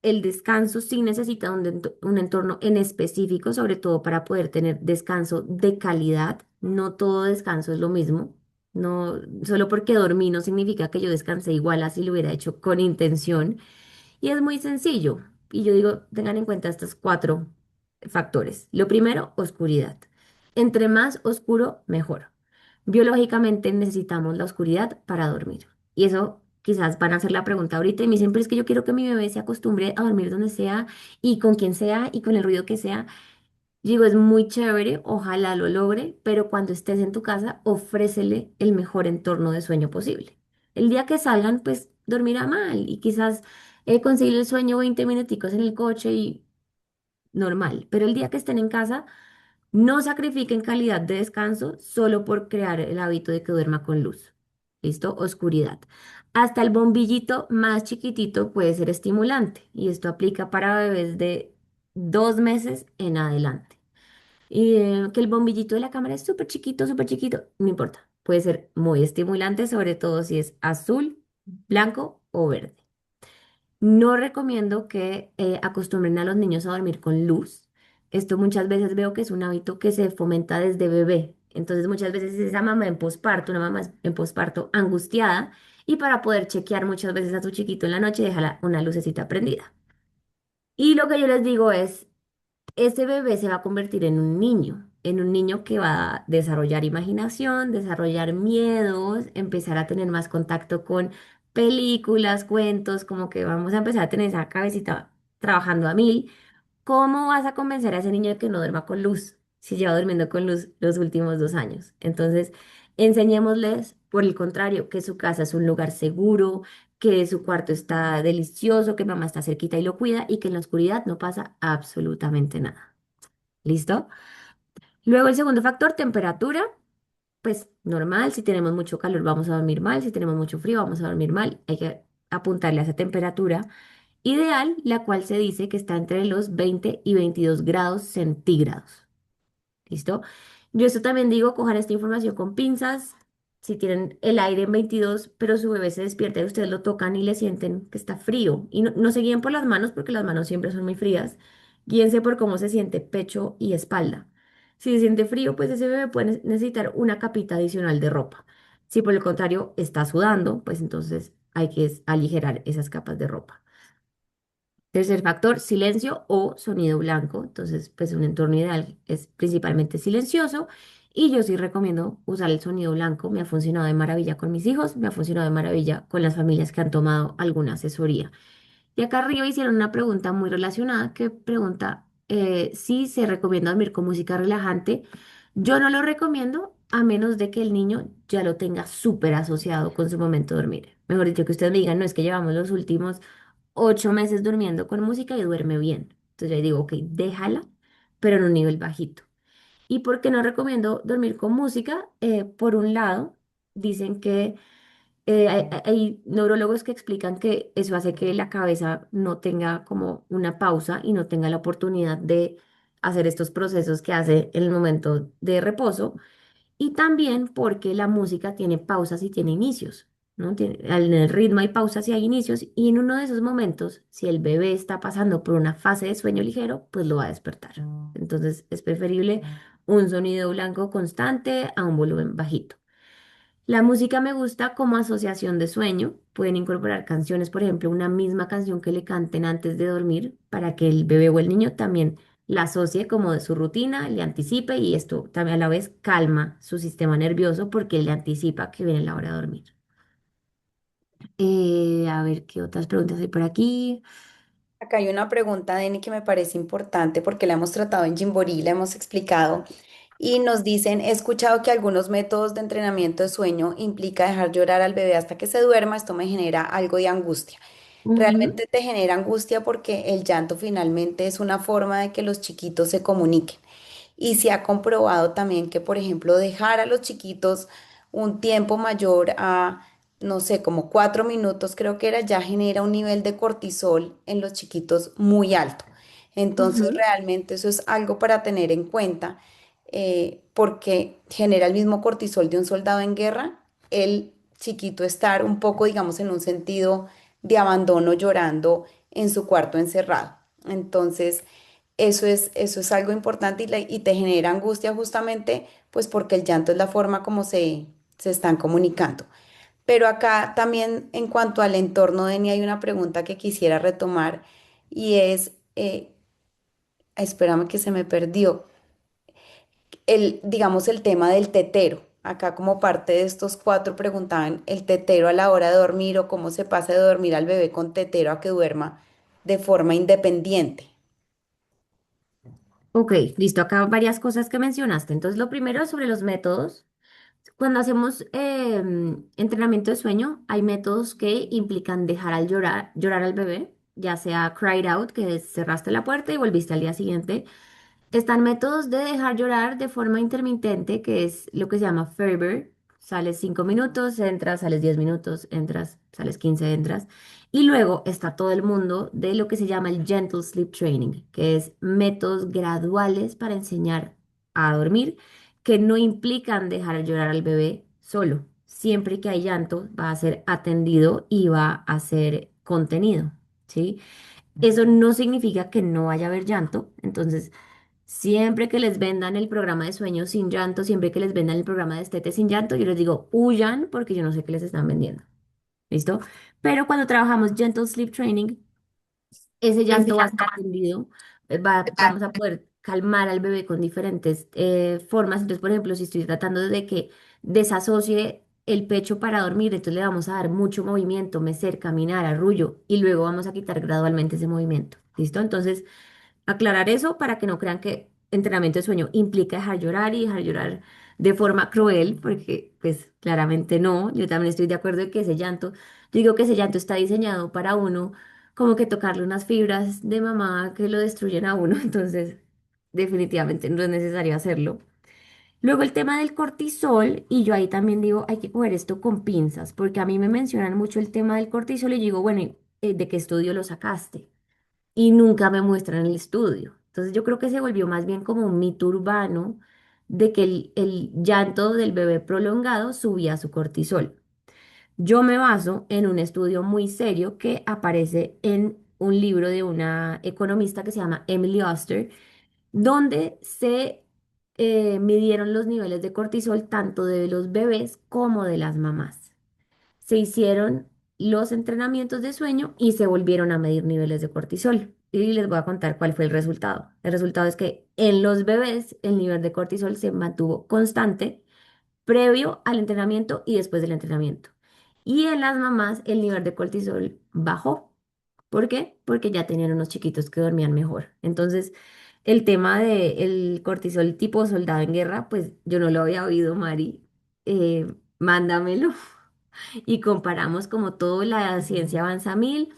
El descanso sí necesita un entorno en específico, sobre todo para poder tener descanso de calidad. No todo descanso es lo mismo. No, solo porque dormí no significa que yo descansé igual así lo hubiera hecho con intención. Y es muy sencillo. Y yo digo, tengan en cuenta estos cuatro factores. Lo primero, oscuridad. Entre más oscuro, mejor. Biológicamente necesitamos la oscuridad para dormir. Y eso quizás van a hacer la pregunta ahorita y me dicen, pero es que yo quiero que mi bebé se acostumbre a dormir donde sea y con quien sea y con el ruido que sea. Digo, es muy chévere, ojalá lo logre, pero cuando estés en tu casa, ofrécele el mejor entorno de sueño posible. El día que salgan, pues dormirá mal y quizás conseguir el sueño 20 minuticos en el coche y normal, pero el día que estén en casa, no sacrifiquen calidad de descanso solo por crear el hábito de que duerma con luz. ¿Listo? Oscuridad. Hasta el bombillito más chiquitito puede ser estimulante y esto aplica para bebés de 2 meses en adelante. Y que el bombillito de la cámara es súper chiquito, no importa. Puede ser muy estimulante, sobre todo si es azul, blanco o verde. No recomiendo que acostumbren a los niños a dormir con luz. Esto muchas veces veo que es un hábito que se fomenta desde bebé. Entonces muchas veces esa mamá en posparto, una mamá en posparto angustiada y para poder chequear muchas veces a su chiquito en la noche deja una lucecita prendida. Y lo que yo les digo es, ese bebé se va a convertir en un niño que va a desarrollar imaginación, desarrollar miedos, empezar a tener más contacto con películas, cuentos, como que vamos a empezar a tener esa cabecita trabajando a mil. ¿Cómo vas a convencer a ese niño de que no duerma con luz si lleva durmiendo con luz los últimos 2 años? Entonces, enseñémosles, por el contrario, que su casa es un lugar seguro, que su cuarto está delicioso, que mamá está cerquita y lo cuida y que en la oscuridad no pasa absolutamente nada. ¿Listo? Luego el segundo factor, temperatura. Pues normal, si tenemos mucho calor vamos a dormir mal, si tenemos mucho frío vamos a dormir mal. Hay que apuntarle a esa temperatura ideal, la cual se dice que está entre los 20 y 22 grados centígrados. ¿Listo? Yo esto también digo, cojan esta información con pinzas. Si tienen el aire en 22, pero su bebé se despierta y ustedes lo tocan y le sienten que está frío. Y no, no se guíen por las manos porque las manos siempre son muy frías. Guíense por cómo se siente pecho y espalda. Si se siente frío, pues ese bebé puede necesitar una capita adicional de ropa. Si por el contrario está sudando, pues entonces hay que aligerar esas capas de ropa. Tercer factor, silencio o sonido blanco. Entonces, pues un entorno ideal es principalmente silencioso y yo sí recomiendo usar el sonido blanco. Me ha funcionado de maravilla con mis hijos, me ha funcionado de maravilla con las familias que han tomado alguna asesoría. Y acá arriba hicieron una pregunta muy relacionada que pregunta si se recomienda dormir con música relajante. Yo no lo recomiendo a menos de que el niño ya lo tenga súper asociado con su momento de dormir. Mejor dicho, que ustedes me digan, no es que llevamos los últimos 8 meses durmiendo con música y duerme bien. Entonces yo digo, ok, déjala, pero en un nivel bajito. ¿Y por qué no recomiendo dormir con música? Por un lado, dicen que hay neurólogos que explican que eso hace que la cabeza no tenga como una pausa y no tenga la oportunidad de hacer estos procesos que hace en el momento de reposo. Y también porque la música tiene pausas y tiene inicios, ¿no? En el ritmo hay pausas y hay inicios, y en uno de esos momentos, si el bebé está pasando por una fase de sueño ligero, pues lo va a despertar. Entonces es preferible un sonido blanco constante a un volumen bajito. La música me gusta como asociación de sueño. Pueden incorporar canciones, por ejemplo, una misma canción que le canten antes de dormir para que el bebé o el niño también la asocie como de su rutina, le anticipe y esto también a la vez calma su sistema nervioso porque le anticipa que viene la hora de dormir. A ver qué otras preguntas hay por aquí. Acá hay una pregunta, Deni, que me parece importante porque la hemos tratado en Gymboree, la hemos explicado y nos dicen, he escuchado que algunos métodos de entrenamiento de sueño implica dejar llorar al bebé hasta que se duerma, esto me genera algo de angustia. Ujú, Realmente te genera angustia porque el llanto finalmente es una forma de que los chiquitos se comuniquen. Y se ha comprobado también que, por ejemplo, dejar a los chiquitos un tiempo mayor a, no sé, como 4 minutos, creo que era, ya genera un nivel de cortisol en los chiquitos muy alto. Entonces, ujú. realmente eso es algo para tener en cuenta, porque genera el mismo cortisol de un soldado en guerra, el chiquito estar un poco, digamos, en un sentido de abandono, llorando en su cuarto encerrado. Entonces, eso es algo importante y te genera angustia justamente, pues porque el llanto es la forma como se están comunicando. Pero acá también en cuanto al entorno de Eni hay una pregunta que quisiera retomar y es, espérame que se me perdió, digamos el tema del tetero. Acá como parte de estos cuatro preguntaban el tetero a la hora de dormir o cómo se pasa de dormir al bebé con tetero a que duerma de forma independiente. Ok, listo. Acá varias cosas que mencionaste. Entonces, lo primero es sobre los métodos. Cuando hacemos entrenamiento de sueño, hay métodos que implican dejar al llorar al bebé, ya sea cried out, que es cerraste la puerta y volviste al día siguiente. Están métodos de dejar llorar de forma intermitente, que es lo que se llama Ferber. Sales 5 minutos, entras, sales 10 minutos, entras, sales 15, entras. Y luego está todo el mundo de lo que se llama el Gentle Sleep Training, que es métodos graduales para enseñar a dormir, que no implican dejar llorar al bebé solo. Siempre que hay llanto, va a ser atendido y va a ser contenido, ¿sí? Eso no significa que no vaya a haber llanto. Entonces, siempre que les vendan el programa de sueño sin llanto, siempre que les vendan el programa de destete sin llanto, yo les digo, huyan porque yo no sé qué les están vendiendo. ¿Listo? Pero cuando trabajamos Gentle Sleep Training, ese llanto va a ser atendido, vamos a poder calmar al bebé con diferentes formas. Entonces, por ejemplo, si estoy tratando de que desasocie el pecho para dormir, entonces le vamos a dar mucho movimiento, mecer, caminar, arrullo, y luego vamos a quitar gradualmente ese movimiento. ¿Listo? Entonces, aclarar eso para que no crean que entrenamiento de sueño implica dejar llorar y dejar llorar de forma cruel, porque pues claramente no. Yo también estoy de acuerdo en que ese llanto, yo digo que ese llanto está diseñado para uno como que tocarle unas fibras de mamá que lo destruyen a uno, entonces definitivamente no es necesario hacerlo. Luego el tema del cortisol, y yo ahí también digo, hay que coger esto con pinzas, porque a mí me mencionan mucho el tema del cortisol y yo digo, bueno, ¿de qué estudio lo sacaste? Y nunca me muestran el estudio. Entonces yo creo que se volvió más bien como un mito urbano de que el llanto del bebé prolongado subía su cortisol. Yo me baso en un estudio muy serio que aparece en un libro de una economista que se llama Emily Oster, donde se midieron los niveles de cortisol tanto de los bebés como de las mamás. Se hicieron los entrenamientos de sueño y se volvieron a medir niveles de cortisol. Y les voy a contar cuál fue el resultado. El resultado es que en los bebés el nivel de cortisol se mantuvo constante previo al entrenamiento y después del entrenamiento. Y en las mamás el nivel de cortisol bajó. ¿Por qué? Porque ya tenían unos chiquitos que dormían mejor. Entonces, el tema del cortisol tipo soldado en guerra, pues yo no lo había oído, Mari. Mándamelo y comparamos como todo, la ciencia avanza a mil,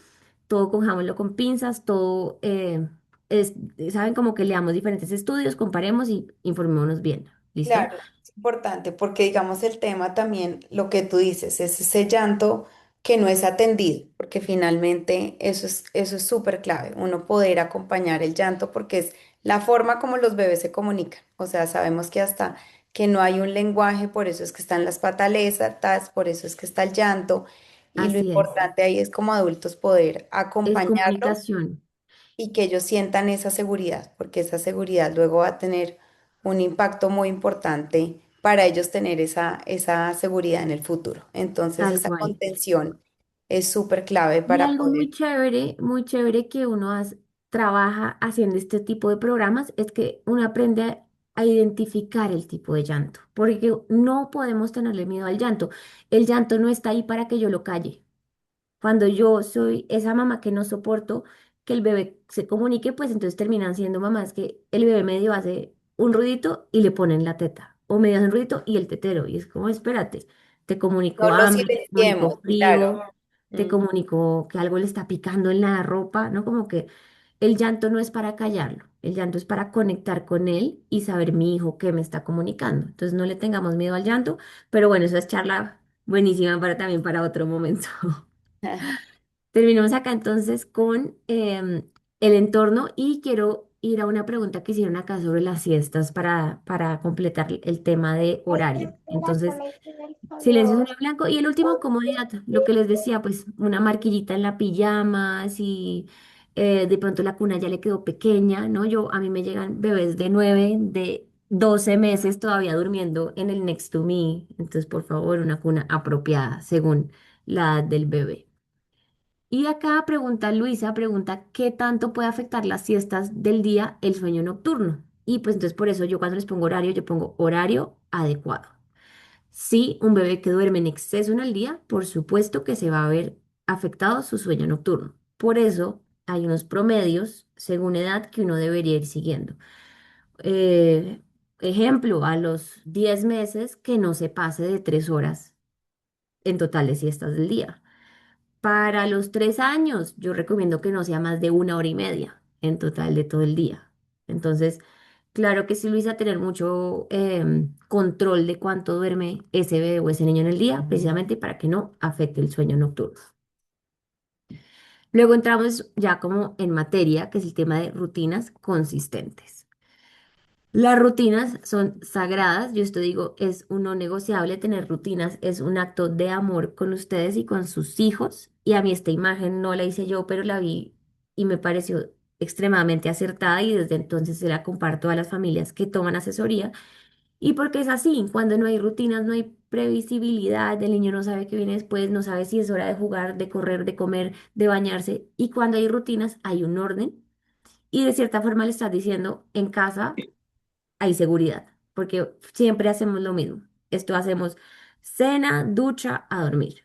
todo cojámoslo con pinzas, todo es, saben como que leamos diferentes estudios, comparemos y informémonos bien. ¿Listo? Claro, es importante porque digamos el tema también, lo que tú dices, es ese llanto que no es atendido, porque finalmente eso es súper clave, uno poder acompañar el llanto porque es la forma como los bebés se comunican. O sea, sabemos que hasta que no hay un lenguaje, por eso es que están las pataletas, por eso es que está el llanto, y lo Así es. importante ahí es como adultos poder Es acompañarlo comunicación, y que ellos sientan esa seguridad, porque esa seguridad luego va a tener un impacto muy importante para ellos tener esa seguridad en el futuro. Entonces, tal esa cual. contención es súper clave Y para algo poder. muy chévere que uno trabaja haciendo este tipo de programas es que uno aprende a identificar el tipo de llanto, porque no podemos tenerle miedo al llanto. El llanto no está ahí para que yo lo calle. Cuando yo soy esa mamá que no soporto que el bebé se comunique, pues entonces terminan siendo mamás que el bebé medio hace un ruidito y le ponen la teta, o medio hace un ruidito y el tetero, y es como, espérate, te No comunicó lo hambre, te comunicó silenciemos, claro. frío, te Mm. comunicó que algo le está picando en la ropa, ¿no? Como que el llanto no es para callarlo, el llanto es para conectar con él y saber mi hijo qué me está comunicando. Entonces no le tengamos miedo al llanto, pero bueno, esa es charla buenísima para también para otro momento. Terminamos acá entonces con el entorno y quiero ir a una pregunta que hicieron acá sobre las siestas para completar el tema de horario. Entonces, silencio, sueño blanco. Y el último, comodidad. Lo que les decía, pues una marquillita en la pijama, si de pronto la cuna ya le quedó pequeña, ¿no? A mí me llegan bebés de 9 de 12 meses todavía durmiendo en el Next to Me. Entonces, por favor, una cuna apropiada según la edad del bebé. Y acá pregunta Luisa, pregunta, ¿qué tanto puede afectar las siestas del día el sueño nocturno? Y pues entonces por eso yo cuando les pongo horario, yo pongo horario adecuado. Si un bebé que duerme en exceso en el día, por supuesto que se va a ver afectado su sueño nocturno. Por eso hay unos promedios según edad que uno debería ir siguiendo. Eh, Ejemplo, a los 10 meses que no se pase de 3 horas en total de siestas del día. Para los 3 años, yo recomiendo que no sea más de 1 hora y media en total de todo el día. Entonces, claro que sí, Luisa, tener mucho control de cuánto duerme ese bebé o ese niño en el día, precisamente para que no afecte el sueño nocturno. Luego entramos ya como en materia, que es el tema de rutinas consistentes. Las rutinas son sagradas, yo esto digo, es un no negociable tener rutinas, es un acto de amor con ustedes y con sus hijos. Y a mí esta imagen no la hice yo, pero la vi y me pareció extremadamente acertada y desde entonces se la comparto a las familias que toman asesoría. Y porque es así, cuando no hay rutinas, no hay previsibilidad, el niño no sabe qué viene después, no sabe si es hora de jugar, de correr, de comer, de bañarse. Y cuando hay rutinas, hay un orden. Y de cierta forma le estás diciendo, en casa hay seguridad, porque siempre hacemos lo mismo. Esto hacemos cena, ducha, a dormir.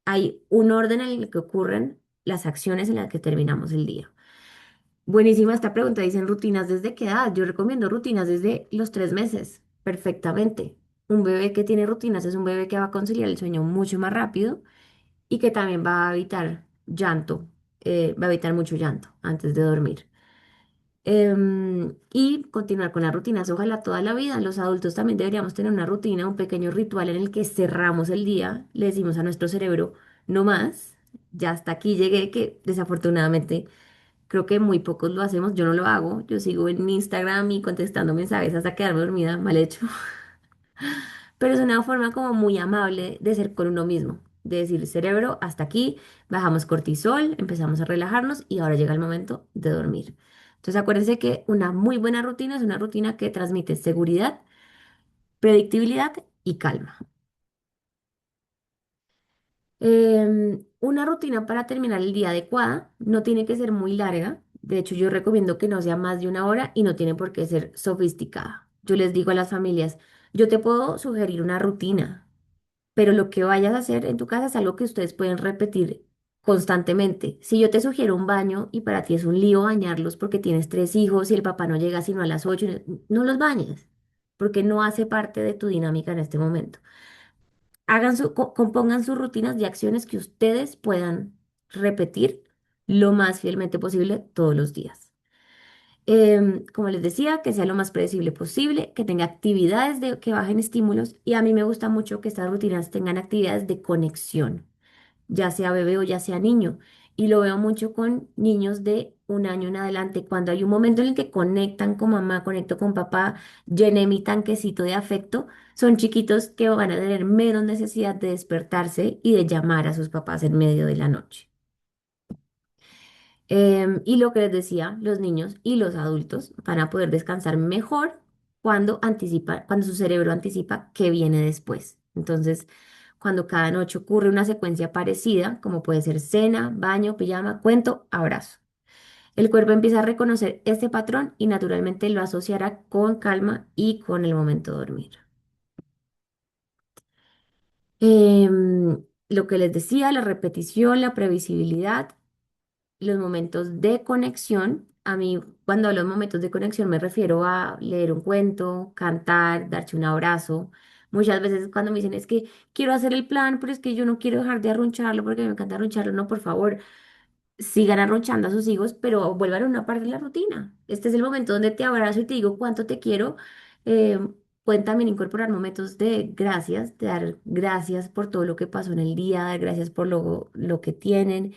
Hay un orden en el que ocurren las acciones en las que terminamos el día. Buenísima esta pregunta. Dicen rutinas desde qué edad. Yo recomiendo rutinas desde los 3 meses. Perfectamente. Un bebé que tiene rutinas es un bebé que va a conciliar el sueño mucho más rápido y que también va a evitar llanto, va a evitar mucho llanto antes de dormir. Y continuar con las rutinas, ojalá toda la vida. Los adultos también deberíamos tener una rutina, un pequeño ritual en el que cerramos el día, le decimos a nuestro cerebro, no más, ya hasta aquí llegué, que desafortunadamente creo que muy pocos lo hacemos, yo no lo hago, yo sigo en Instagram y contestando mensajes hasta quedarme dormida, mal hecho. Pero es una forma como muy amable de ser con uno mismo, de decir, cerebro, hasta aquí, bajamos cortisol, empezamos a relajarnos y ahora llega el momento de dormir. Entonces acuérdense que una muy buena rutina es una rutina que transmite seguridad, predictibilidad y calma. Una rutina para terminar el día adecuada no tiene que ser muy larga. De hecho, yo recomiendo que no sea más de una hora y no tiene por qué ser sofisticada. Yo les digo a las familias, yo te puedo sugerir una rutina, pero lo que vayas a hacer en tu casa es algo que ustedes pueden repetir constantemente. Si yo te sugiero un baño y para ti es un lío bañarlos porque tienes tres hijos y el papá no llega sino a las 8, no los bañes, porque no hace parte de tu dinámica en este momento. Compongan sus rutinas de acciones que ustedes puedan repetir lo más fielmente posible todos los días. Como les decía, que sea lo más predecible posible, que tenga actividades que bajen estímulos y a mí me gusta mucho que estas rutinas tengan actividades de conexión, ya sea bebé o ya sea niño. Y lo veo mucho con niños de 1 año en adelante, cuando hay un momento en el que conectan con mamá, conecto con papá, llené mi tanquecito de afecto, son chiquitos que van a tener menos necesidad de despertarse y de llamar a sus papás en medio de la noche. Y lo que les decía, los niños y los adultos van a poder descansar mejor cuando su cerebro anticipa qué viene después. Entonces, cuando cada noche ocurre una secuencia parecida, como puede ser cena, baño, pijama, cuento, abrazo. El cuerpo empieza a reconocer este patrón y naturalmente lo asociará con calma y con el momento de dormir. Lo que les decía, la repetición, la previsibilidad, los momentos de conexión. A mí, cuando hablo de momentos de conexión, me refiero a leer un cuento, cantar, darse un abrazo. Muchas veces cuando me dicen es que quiero hacer el plan, pero es que yo no quiero dejar de arruncharlo porque me encanta arruncharlo. No, por favor, sigan arrunchando a sus hijos, pero vuelvan a una parte de la rutina. Este es el momento donde te abrazo y te digo cuánto te quiero. Eh, Pueden también incorporar momentos de gracias, de dar gracias por todo lo que pasó en el día, dar gracias por lo que tienen.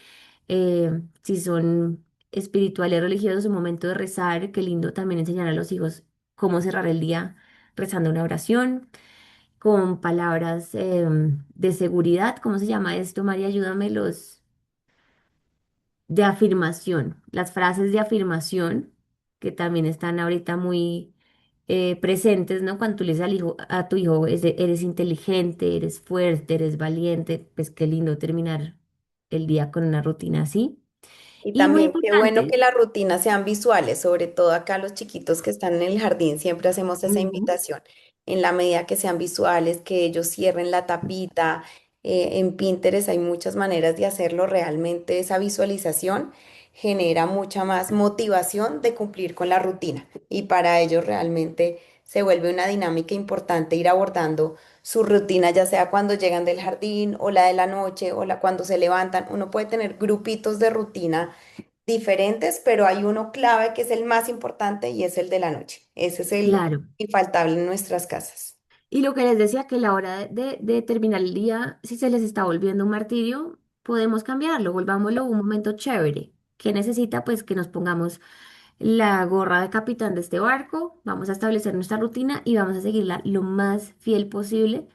Si son espirituales, religiosos, un momento de rezar, qué lindo también enseñar a los hijos cómo cerrar el día rezando una oración, con palabras de seguridad. ¿Cómo se llama esto, María? Ayúdame, los de afirmación, las frases de afirmación, que también están ahorita muy presentes, ¿no? Cuando tú le dices a tu hijo, eres inteligente, eres fuerte, eres valiente, pues qué lindo terminar el día con una rutina así. Y Y muy también qué bueno importante. que las rutinas sean visuales, sobre todo acá los chiquitos que están en el jardín, siempre hacemos esa Ujú. invitación, en la medida que sean visuales, que ellos cierren la tapita. En Pinterest hay muchas maneras de hacerlo, realmente esa visualización genera mucha más motivación de cumplir con la rutina y para ellos realmente se vuelve una dinámica importante ir abordando su rutina, ya sea cuando llegan del jardín o la de la noche o la cuando se levantan. Uno puede tener grupitos de rutina diferentes, pero hay uno clave que es el más importante y es el de la noche. Ese es el Claro. infaltable en nuestras casas. Y lo que les decía, que la hora de terminar el día, si se les está volviendo un martirio, podemos cambiarlo, volvámoslo un momento chévere. ¿Qué necesita? Pues que nos pongamos la gorra de capitán de este barco, vamos a establecer nuestra rutina y vamos a seguirla lo más fiel posible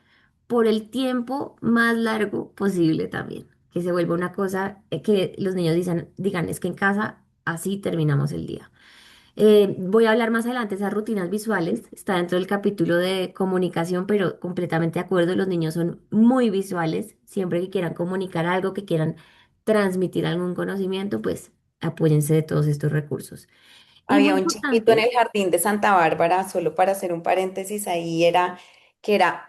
por el tiempo más largo posible también. Que se vuelva una cosa que los niños digan, es que en casa así terminamos el día. Voy a hablar más adelante de esas rutinas visuales, está dentro del capítulo de comunicación, pero completamente de acuerdo, los niños son muy visuales, siempre que quieran comunicar algo, que quieran transmitir algún conocimiento, pues apóyense de todos estos recursos. Y muy Había un chiquito en importante, el jardín de Santa Bárbara, solo para hacer un paréntesis ahí, era que era,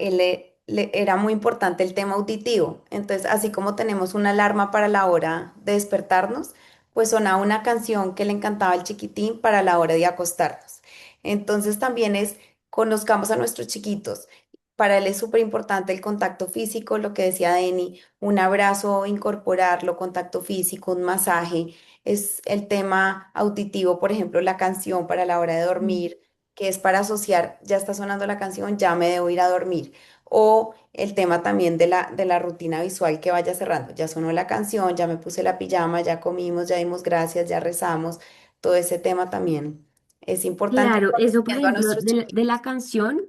era muy importante el tema auditivo. Entonces, así como tenemos una alarma para la hora de despertarnos, pues sonaba una canción que le encantaba al chiquitín para la hora de acostarnos. Entonces, también es conozcamos a nuestros chiquitos. Para él es súper importante el contacto físico, lo que decía Denny, un abrazo, incorporarlo, contacto físico, un masaje. Es el tema auditivo, por ejemplo, la canción para la hora de mm, dormir, que es para asociar, ya está sonando la canción, ya me debo ir a dormir. O el tema también de la rutina visual que vaya cerrando. Ya sonó la canción, ya me puse la pijama, ya comimos, ya dimos gracias, ya rezamos. Todo ese tema también es importante claro, eso por viendo a ejemplo nuestros de la chiquitos. canción.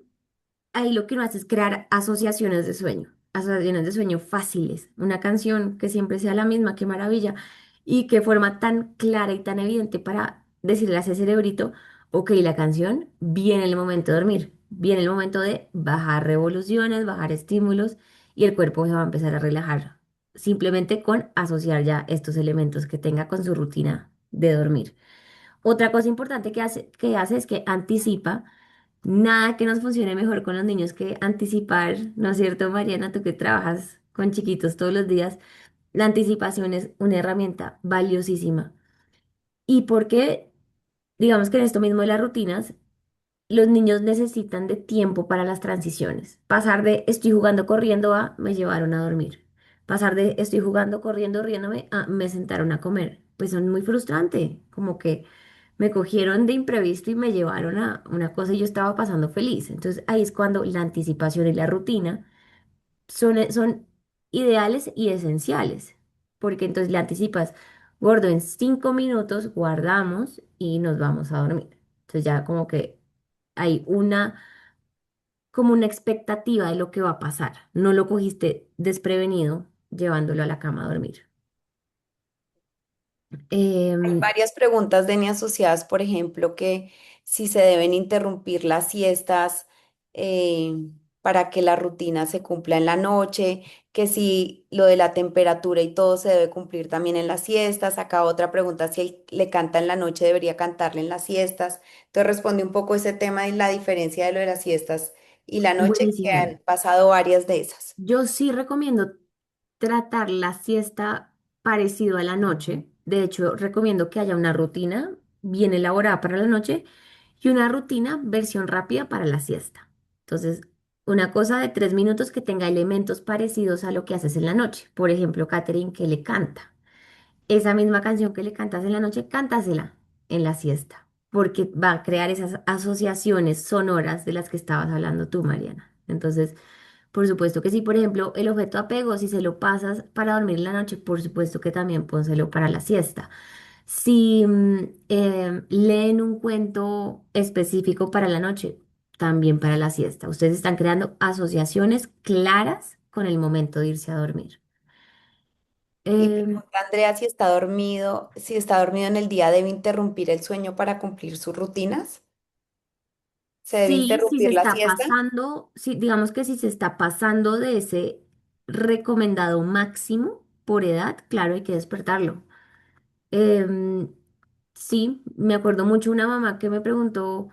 Ahí lo que uno hace es crear asociaciones de sueño fáciles. Una canción que siempre sea la misma, qué maravilla, y qué forma tan clara y tan evidente para decirle a ese cerebrito, ok, la canción viene el momento de dormir, viene el momento de bajar revoluciones, bajar estímulos, y el cuerpo se va a empezar a relajar. simplemente con asociar ya estos elementos que tenga con su rutina de dormir. Otra cosa importante que hace es que anticipa. Nada que nos funcione mejor con los niños que anticipar, ¿no es cierto, Mariana? Tú que trabajas con chiquitos todos los días, la anticipación es una herramienta valiosísima. Y porque, digamos que en esto mismo de las rutinas, los niños necesitan de tiempo para las transiciones. Pasar de estoy jugando corriendo a me llevaron a dormir. Pasar de estoy jugando corriendo riéndome a me sentaron a comer. Pues son muy frustrante, como que me cogieron de imprevisto y me llevaron a una cosa y yo estaba pasando feliz. Entonces ahí es cuando la anticipación y la rutina son ideales y esenciales, porque entonces le anticipas, gordo, en 5 minutos guardamos y nos vamos a dormir. Entonces ya como que hay como una expectativa de lo que va a pasar. No lo cogiste desprevenido llevándolo a la cama a dormir. Hay Em, varias preguntas, Deni, asociadas, por ejemplo, que si se deben interrumpir las siestas eh, para que la rutina se cumpla en la noche, que si lo de la temperatura y todo se debe cumplir también en las siestas. Acá otra pregunta, si él le canta en la noche, debería cantarle en las siestas. Entonces responde un poco ese tema y la diferencia de lo de las siestas y la noche, que buenísimo. han pasado varias de esas. Yo sí recomiendo tratar la siesta parecido a la noche. De hecho, recomiendo que haya una rutina bien elaborada para la noche y una rutina versión rápida para la siesta. Entonces, una cosa de 3 minutos que tenga elementos parecidos a lo que haces en la noche. Por ejemplo, Catherine que le canta. Esa misma canción que le cantas en la noche, cántasela en la siesta, porque va a crear esas asociaciones sonoras de las que estabas hablando tú, Mariana. Entonces, por supuesto que sí, por ejemplo, el objeto apego, si se lo pasas para dormir en la noche, por supuesto que también pónselo para la siesta. Si leen un cuento específico para la noche, también para la siesta. Ustedes están creando asociaciones claras con el momento de irse a dormir. Y Em, pregunta Andrea si está dormido en el día, ¿debe interrumpir el sueño para cumplir sus rutinas? ¿Se debe Sí, si se interrumpir la está siesta? pasando, si, digamos que si se está pasando de ese recomendado máximo por edad, claro, hay que despertarlo. Em, sí, me acuerdo mucho una mamá que me preguntó,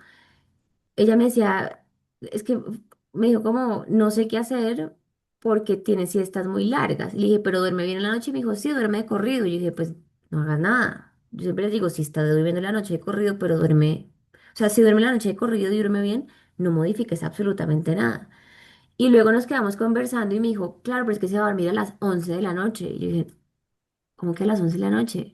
ella me decía, es que me dijo como, no sé qué hacer porque tiene siestas muy largas. Le dije, pero duerme bien en la noche y me dijo, sí, duerme de corrido. Y yo dije, pues no hagas nada. Yo siempre les digo, si está durmiendo en la noche de corrido, pero duerme, o sea, si duerme en la noche de corrido y duerme bien, no modifiques absolutamente nada. Y luego nos quedamos conversando y me dijo, claro, pero es que se va a dormir a las 11 de la noche. Y yo dije, ¿cómo que a las 11 de la noche?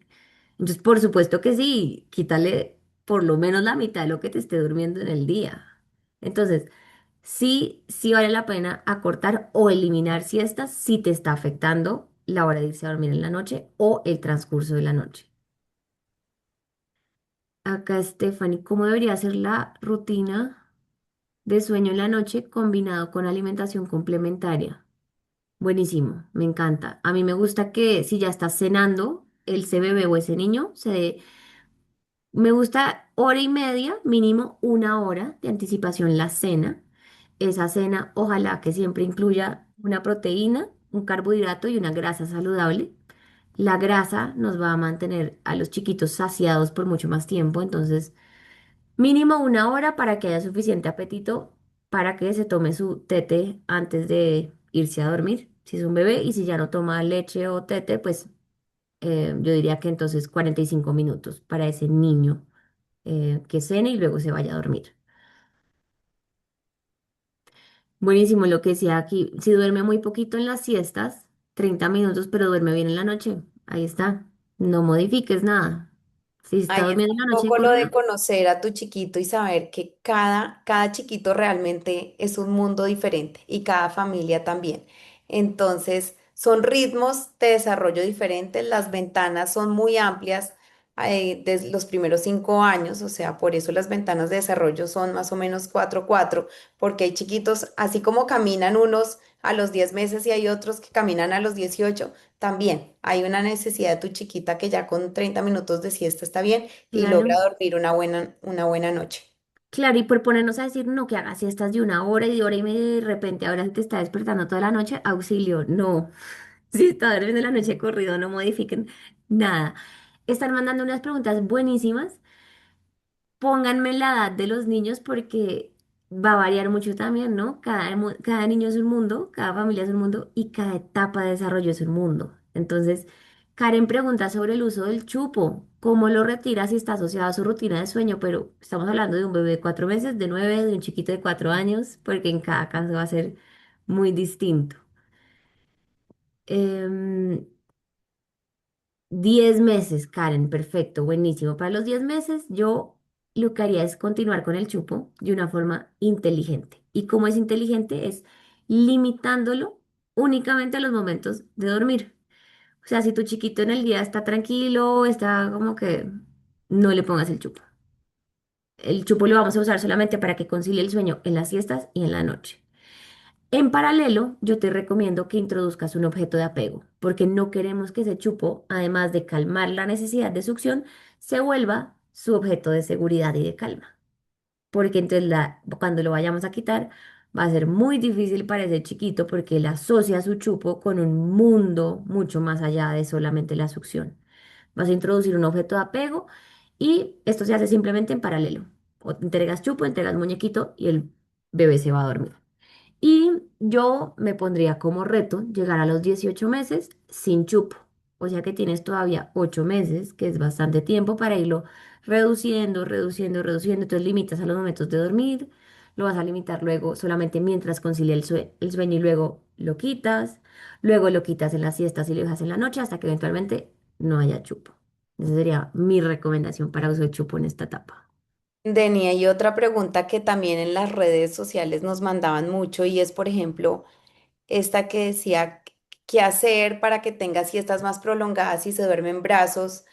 Entonces, por supuesto que sí, quítale por lo menos la mitad de lo que te esté durmiendo en el día. Entonces, sí, sí vale la pena acortar o eliminar siestas si te está afectando la hora de irse a dormir en la noche o el transcurso de la noche. Acá, Stephanie, ¿cómo debería ser la rutina de sueño en la noche combinado con alimentación complementaria? Buenísimo, me encanta. A mí me gusta que si ya estás cenando, ese bebé o ese niño me gusta hora y media, mínimo 1 hora de anticipación la cena. Esa cena, ojalá que siempre incluya una proteína, un carbohidrato y una grasa saludable. La grasa nos va a mantener a los chiquitos saciados por mucho más tiempo, entonces mínimo 1 hora para que haya suficiente apetito para que se tome su tete antes de irse a dormir. Si es un bebé y si ya no toma leche o tete, pues yo diría que entonces 45 minutos para ese niño que cene y luego se vaya a dormir. Buenísimo lo que decía aquí. Si duerme muy poquito en las siestas, 30 minutos, pero duerme bien en la noche. Ahí está. No modifiques nada. Si está Ahí está durmiendo en un la noche de poco lo de corrido, conocer a tu chiquito y saber que cada chiquito realmente es un mundo diferente y cada familia también. Entonces, son ritmos de desarrollo diferentes, las ventanas son muy amplias desde los primeros 5 años, o sea, por eso las ventanas de desarrollo son más o menos 4-4, porque hay chiquitos, así como caminan unos a los 10 meses y hay otros que caminan a los 18. También hay una necesidad de tu chiquita que ya con 30 minutos de siesta está bien y logra claro. dormir una buena noche. Claro, y por ponernos a decir, no, que haga siestas de 1 hora y de hora y media y de repente ahora se te está despertando toda la noche, auxilio, no. Si está durmiendo la noche corrido, no modifiquen nada. Están mandando unas preguntas buenísimas. Pónganme la edad de los niños porque va a variar mucho también, ¿no? Cada niño es un mundo, cada familia es un mundo y cada etapa de desarrollo es un mundo. Entonces, Karen pregunta sobre el uso del chupo, cómo lo retira si está asociado a su rutina de sueño, pero estamos hablando de un bebé de 4 meses, de 9, de un chiquito de 4 años, porque en cada caso va a ser muy distinto. Em, 10 meses, Karen, perfecto, buenísimo. Para los 10 meses, yo lo que haría es continuar con el chupo de una forma inteligente. ¿Y cómo es inteligente? Es limitándolo únicamente a los momentos de dormir. O sea, si tu chiquito en el día está tranquilo, está como que no le pongas el chupo. El chupo lo vamos a usar solamente para que concilie el sueño en las siestas y en la noche. En paralelo, yo te recomiendo que introduzcas un objeto de apego, porque no queremos que ese chupo, además de calmar la necesidad de succión, se vuelva su objeto de seguridad y de calma. Porque entonces cuando lo vayamos a quitar, va a ser muy difícil para ese chiquito porque él asocia su chupo con un mundo mucho más allá de solamente la succión. Vas a introducir un objeto de apego y esto se hace simplemente en paralelo. O entregas chupo, entregas muñequito y el bebé se va a dormir. Y yo me pondría como reto llegar a los 18 meses sin chupo. O sea que tienes todavía 8 meses, que es bastante tiempo para irlo reduciendo, reduciendo, reduciendo. Entonces limitas a los momentos de dormir, lo vas a limitar luego solamente mientras concilia el sueño y luego lo quitas. Luego lo quitas en las siestas y lo dejas en la noche hasta que eventualmente no haya chupo. Esa sería mi recomendación para uso de chupo en esta etapa. Deni, hay otra pregunta que también en las redes sociales nos mandaban mucho y es, por ejemplo, esta que decía, ¿qué hacer para que tenga siestas más prolongadas y se duerme en brazos?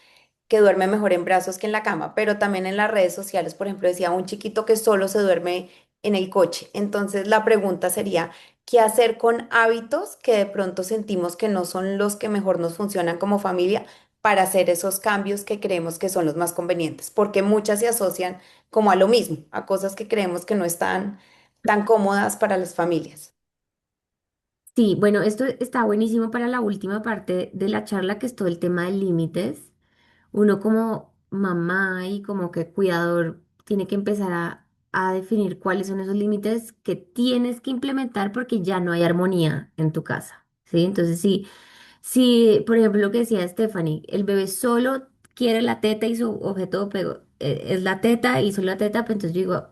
Que duerme mejor en brazos que en la cama, pero también en las redes sociales, por ejemplo, decía un chiquito que solo se duerme en el coche. Entonces la pregunta sería, ¿qué hacer con hábitos que de pronto sentimos que no son los que mejor nos funcionan como familia para hacer esos cambios que creemos que son los más convenientes? Porque muchas se asocian como a lo mismo, a cosas que creemos que no están tan cómodas para las familias. Sí, bueno, esto está buenísimo para la última parte de la charla, que es todo el tema de límites. Uno como mamá y como que cuidador tiene que empezar a definir cuáles son esos límites que tienes que implementar porque ya no hay armonía en tu casa, ¿sí? Entonces, si, por ejemplo, lo que decía Stephanie, el bebé solo quiere la teta y su objeto de apego es la teta y solo la teta, pues entonces yo digo,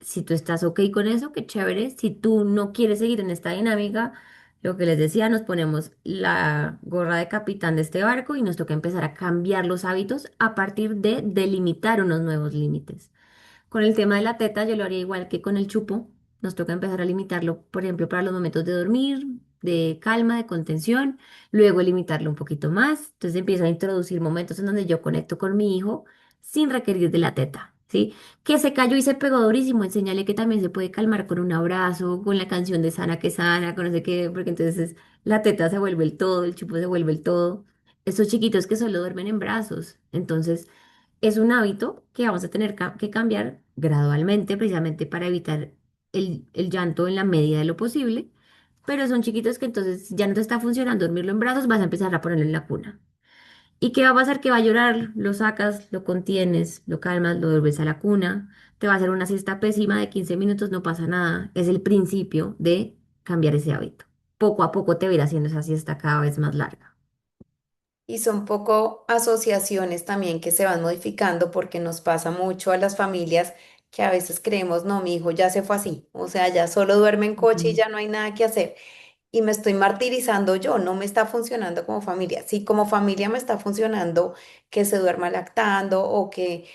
si tú estás ok con eso, qué chévere. Si tú no quieres seguir en esta dinámica, lo que les decía, nos ponemos la gorra de capitán de este barco y nos toca empezar a cambiar los hábitos a partir de delimitar unos nuevos límites. Con el tema de la teta, yo lo haría igual que con el chupo. Nos toca empezar a limitarlo, por ejemplo, para los momentos de dormir, de calma, de contención. Luego limitarlo un poquito más. Entonces empiezo a introducir momentos en donde yo conecto con mi hijo sin requerir de la teta, ¿sí? Que se cayó y se pegó durísimo. Enséñale que también se puede calmar con un abrazo, con la canción de Sana que sana, con no sé qué, porque entonces la teta se vuelve el todo, el chupo se vuelve el todo. Estos chiquitos que solo duermen en brazos. Entonces es un hábito que vamos a tener que cambiar gradualmente, precisamente para evitar el llanto en la medida de lo posible. Pero son chiquitos que entonces ya no te está funcionando dormirlo en brazos, vas a empezar a ponerlo en la cuna. ¿Y qué va a pasar? Que va a llorar, lo sacas, lo contienes, lo calmas, lo devuelves a la cuna, te va a hacer una siesta pésima de 15 minutos, no pasa nada. Es el principio de cambiar ese hábito. Poco a poco te va a ir haciendo esa siesta cada vez más larga. Y son poco asociaciones también que se van modificando porque nos pasa mucho a las familias que a veces creemos, no, mi hijo ya se fue así, o sea, ya solo duerme en coche y Ujú. ya no hay nada que hacer. Y me estoy martirizando yo, no me está funcionando como familia. Si como familia me está funcionando que se duerma lactando o que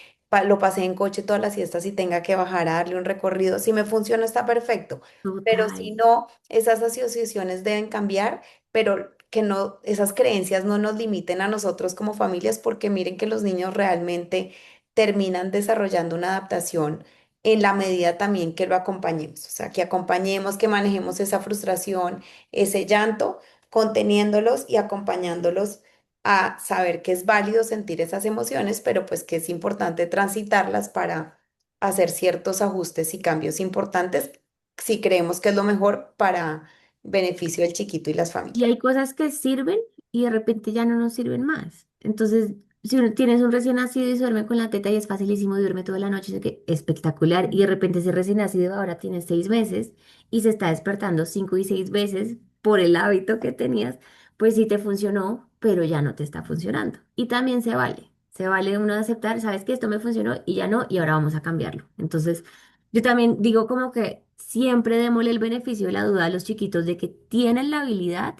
lo pase en coche todas las siestas y tenga que bajar a darle un recorrido, si me funciona está perfecto. Pero Total. si no, esas asociaciones deben cambiar, pero que no, esas creencias no nos limiten a nosotros como familias, porque miren que los niños realmente terminan desarrollando una adaptación en la medida también que lo acompañemos, o sea, que acompañemos, que manejemos esa frustración, ese llanto, conteniéndolos y acompañándolos a saber que es válido sentir esas emociones, pero pues que es importante transitarlas para hacer ciertos ajustes y cambios importantes si creemos que es lo mejor para beneficio del chiquito y las Y familias. hay cosas que sirven y de repente ya no nos sirven más. Entonces, si uno tienes un recién nacido y se duerme con la teta y es facilísimo y duerme toda la noche, es que espectacular. Y de repente ese recién nacido ahora tiene 6 meses y se está despertando 5 y 6 veces por el hábito que tenías, pues sí te funcionó, pero ya no te está funcionando. Y también se vale. Se vale uno aceptar, sabes que esto me funcionó y ya no, y ahora vamos a cambiarlo. Entonces, yo también digo como que siempre démosle el beneficio de la duda a los chiquitos de que tienen la habilidad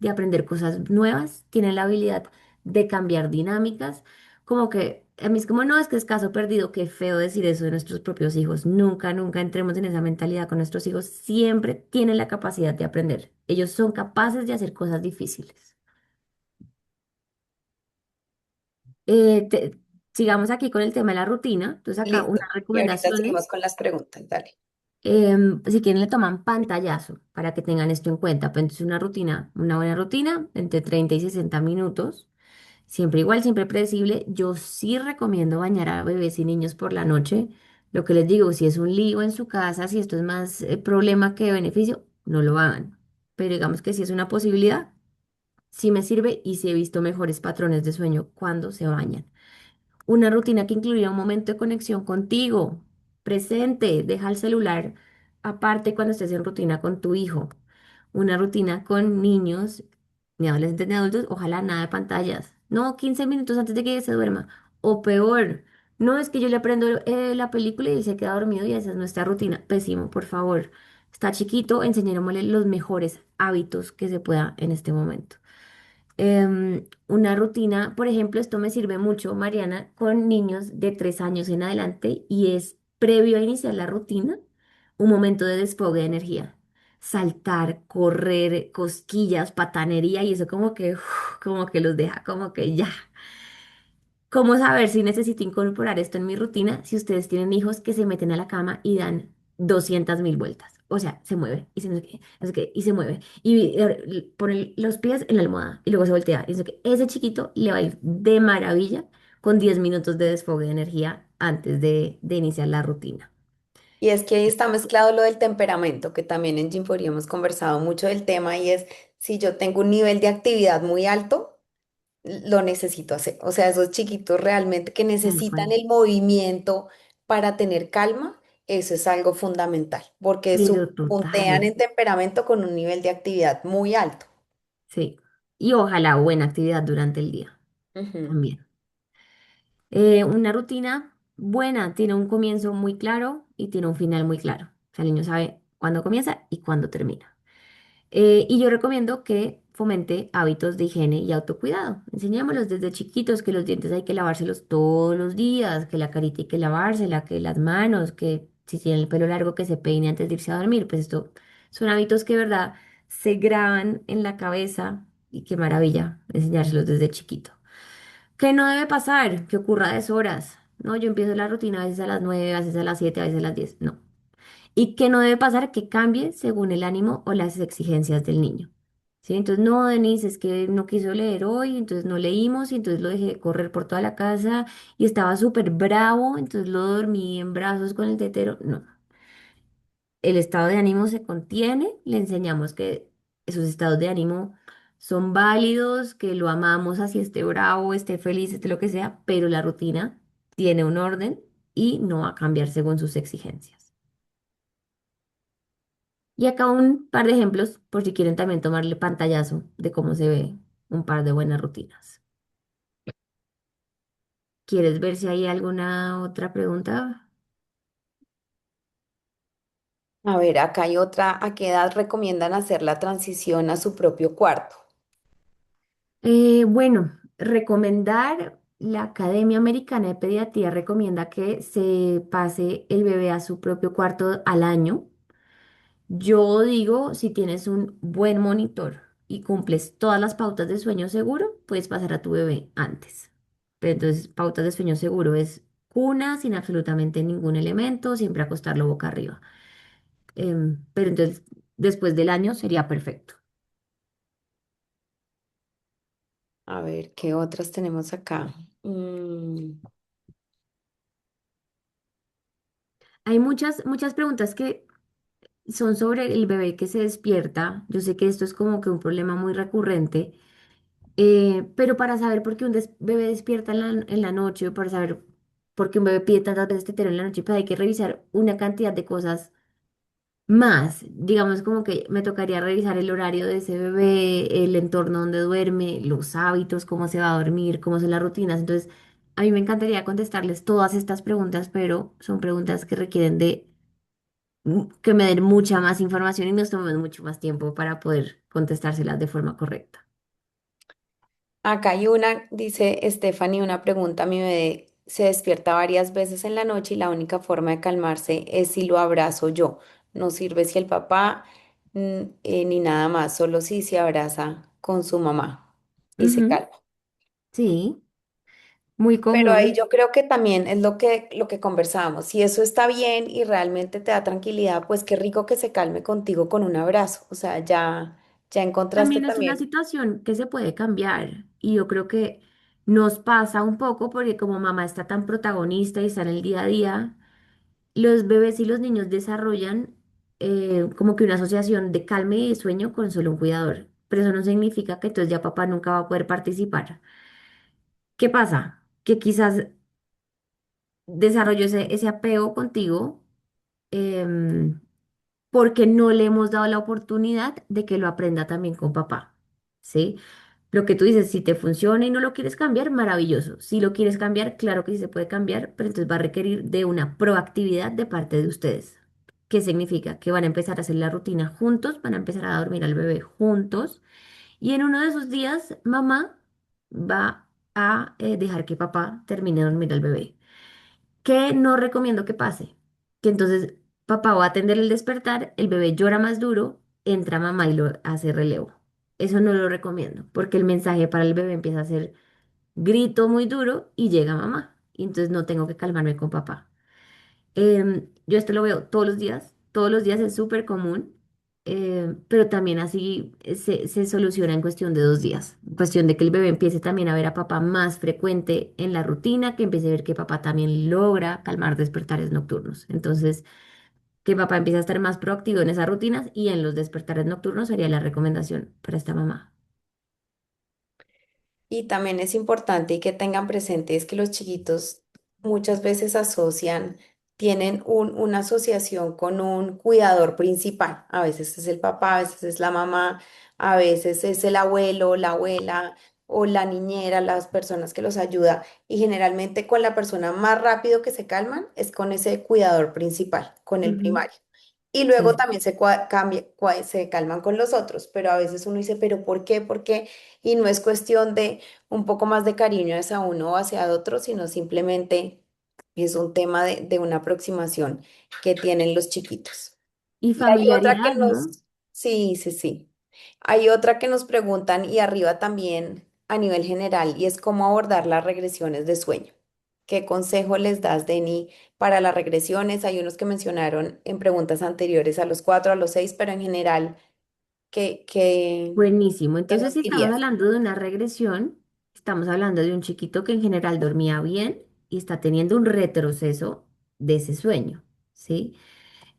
de aprender cosas nuevas, tienen la habilidad de cambiar dinámicas, como que a mí es como, no, es que es caso perdido, qué feo decir eso de nuestros propios hijos, nunca, nunca entremos en esa mentalidad con nuestros hijos, siempre tienen la capacidad de aprender, ellos son capaces de hacer cosas difíciles. Eh, te- Sigamos aquí con el tema de la rutina, entonces acá Listo. unas Y ahorita seguimos recomendaciones. con las preguntas. Dale. Si quieren le toman pantallazo para que tengan esto en cuenta. Pues entonces una rutina, una buena rutina entre 30 y 60 minutos. Siempre igual, siempre predecible. Yo sí recomiendo bañar a bebés y niños por la noche. Lo que les digo, si es un lío en su casa, si esto es más problema que beneficio, no lo hagan. Pero digamos que si es una posibilidad, sí me sirve y sí he visto mejores patrones de sueño cuando se bañan. Una rutina que incluya un momento de conexión contigo, presente, deja el celular aparte cuando estés en rutina con tu hijo. Una rutina con niños, ni adolescentes ni adultos, ojalá nada de pantallas. No, 15 minutos antes de que se duerma. O peor, no es que yo le prendo la película y se queda dormido y esa es nuestra rutina. Pésimo, por favor. Está chiquito, enseñémosle los mejores hábitos que se pueda en este momento. Una rutina, por ejemplo, esto me sirve mucho, Mariana, con niños de 3 años en adelante y es previo a iniciar la rutina, un momento de desfogue de energía. Saltar, correr, cosquillas, patanería y eso como que, como que los deja como que ya. ¿Cómo saber si necesito incorporar esto en mi rutina? Si ustedes tienen hijos que se meten a la cama y dan 200.000 vueltas. O sea, se mueve y se, no sé qué, no sé qué, y se mueve. Y pone los pies en la almohada y luego se voltea. Y no sé qué. Ese chiquito le va a ir de maravilla con 10 minutos de desfogue de energía antes de iniciar la rutina. Y es que ahí está mezclado lo del temperamento, que también en Gymboree hemos conversado mucho del tema y es si yo tengo un nivel de actividad muy alto, lo necesito hacer. O sea, esos chiquitos realmente que Tal necesitan cual. el movimiento para tener calma, eso es algo fundamental, porque Pero puntean total, en temperamento con un nivel de actividad muy alto. sí. Y ojalá buena actividad durante el día Ujú. también. Una rutina buena tiene un comienzo muy claro y tiene un final muy claro. O sea, el niño sabe cuándo comienza y cuándo termina. Y yo recomiendo que fomente hábitos de higiene y autocuidado. Enseñémoslos desde chiquitos que los dientes hay que lavárselos todos los días, que la carita hay que lavársela, que las manos, que si tienen el pelo largo que se peine antes de irse a dormir. Pues esto son hábitos que, de verdad, se graban en la cabeza y qué maravilla enseñárselos desde chiquito. ¿Qué no debe pasar? Que ocurra a deshoras. No, yo empiezo la rutina a veces a las 9, a veces a las 7, a veces a las 10. No. Y que no debe pasar que cambie según el ánimo o las exigencias del niño. ¿Sí? Entonces, no, Denise, es que no quiso leer hoy, entonces no leímos y entonces lo dejé correr por toda la casa y estaba súper bravo, entonces lo dormí en brazos con el tetero. No, el estado de ánimo se contiene, le enseñamos que esos estados de ánimo son válidos, que lo amamos así esté bravo, esté feliz, esté lo que sea, pero la rutina tiene un orden y no va a cambiar según sus exigencias. Y acá un par de ejemplos por si quieren también tomarle pantallazo de cómo se ve un par de buenas rutinas. ¿Quieres ver si hay alguna otra pregunta? A ver, acá hay otra. ¿A qué edad recomiendan hacer la transición a su propio cuarto? Bueno, recomendar, la Academia Americana de Pediatría recomienda que se pase el bebé a su propio cuarto al año. Yo digo, si tienes un buen monitor y cumples todas las pautas de sueño seguro, puedes pasar a tu bebé antes. Pero entonces, pautas de sueño seguro es cuna sin absolutamente ningún elemento, siempre acostarlo boca arriba. Pero entonces, después del año sería perfecto. A ver, ¿qué otras tenemos acá? Mm, Hay muchas, muchas preguntas que son sobre el bebé que se despierta. Yo sé que esto es como que un problema muy recurrente, pero para saber por qué bebé despierta en la noche, o para saber por qué un bebé pide tantas veces tetero en la noche, pues hay que revisar una cantidad de cosas más. Digamos como que me tocaría revisar el horario de ese bebé, el entorno donde duerme, los hábitos, cómo se va a dormir, cómo son las rutinas. Entonces, a mí me encantaría contestarles todas estas preguntas, pero son preguntas que requieren de que me den mucha más información y nos tomemos mucho más tiempo para poder contestárselas de forma correcta. Acá hay una, dice Stephanie, una pregunta. Mi bebé se despierta varias veces en la noche y la única forma de calmarse es si lo abrazo yo. No sirve si el papá ni nada más, solo si se abraza con su mamá y se Ujú, calma. sí, muy Pero ahí común. yo creo que también es lo que conversábamos. Si eso está bien y realmente te da tranquilidad, pues qué rico que se calme contigo con un abrazo. O sea, ya encontraste También es una también. situación que se puede cambiar y yo creo que nos pasa un poco porque como mamá está tan protagonista y está en el día a día, los bebés y los niños desarrollan como que una asociación de calma y de sueño con solo un cuidador, pero eso no significa que entonces ya papá nunca va a poder participar. ¿Qué pasa? Que quizás desarrolló ese apego contigo em, porque no le hemos dado la oportunidad de que lo aprenda también con papá, ¿sí? Lo que tú dices, si te funciona y no lo quieres cambiar, maravilloso. Si lo quieres cambiar, claro que sí se puede cambiar, pero entonces va a requerir de una proactividad de parte de ustedes. ¿Qué significa? Que van a empezar a hacer la rutina juntos, van a empezar a dormir al bebé juntos y en uno de esos días mamá va a dejar que papá termine de dormir al bebé. ¿Qué no recomiendo que pase? Que entonces papá va a atender el despertar, el bebé llora más duro, entra mamá y lo hace relevo. Eso no lo recomiendo, porque el mensaje para el bebé empieza a ser grito muy duro y llega mamá. Y entonces no tengo que calmarme con papá. Yo esto lo veo todos los días es súper común, pero también así se soluciona en cuestión de 2 días, en cuestión de que el bebé empiece también a ver a papá más frecuente en la rutina, que empiece a ver que papá también logra calmar despertares nocturnos. Entonces, que papá empiece a estar más proactivo en esas rutinas y en los despertares nocturnos sería la recomendación para esta mamá. Y también es importante y que tengan presente es que los chiquitos muchas veces asocian, tienen una asociación con un cuidador principal. A veces es el papá, a veces es la mamá, a veces es el abuelo, la abuela o la niñera, las personas que los ayuda. Y generalmente con la persona más rápido que se calman es con ese cuidador principal, con el Ujú. primario. Y luego Sí. también se calman con los otros, pero a veces uno dice, pero ¿por qué? ¿Por qué? Y no es cuestión de un poco más de cariño hacia uno o hacia otro, sino simplemente es un tema de una aproximación que tienen los chiquitos. Y Y hay otra que familiaridad, ¿no? nos, sí, sí, sí. Hay otra que nos preguntan y arriba también a nivel general y es cómo abordar las regresiones de sueño. ¿Qué consejo les das, Deni, para las regresiones? Hay unos que mencionaron en preguntas anteriores a los 4, a los 6, pero en general, ¿qué, qué, Buenísimo. qué Entonces, nos si estamos dirías? hablando de una regresión, estamos hablando de un chiquito que en general dormía bien y está teniendo un retroceso de ese sueño, ¿sí?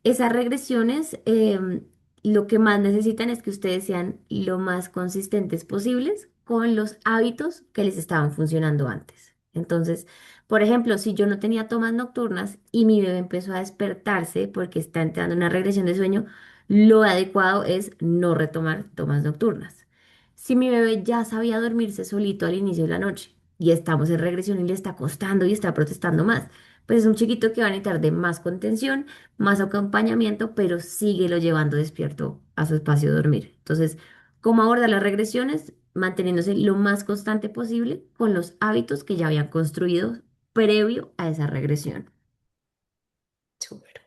Esas regresiones, lo que más necesitan es que ustedes sean lo más consistentes posibles con los hábitos que les estaban funcionando antes. Entonces, por ejemplo, si yo no tenía tomas nocturnas y mi bebé empezó a despertarse porque está entrando en una regresión de sueño, lo adecuado es no retomar tomas nocturnas. Si mi bebé ya sabía dormirse solito al inicio de la noche y estamos en regresión y le está costando y está protestando más, pues es un chiquito que va a necesitar de más contención, más acompañamiento, pero síguelo llevando despierto a su espacio de dormir. Entonces, ¿cómo abordar las regresiones? Manteniéndose lo más constante posible con los hábitos que ya habían construido previo a esa regresión. Súper.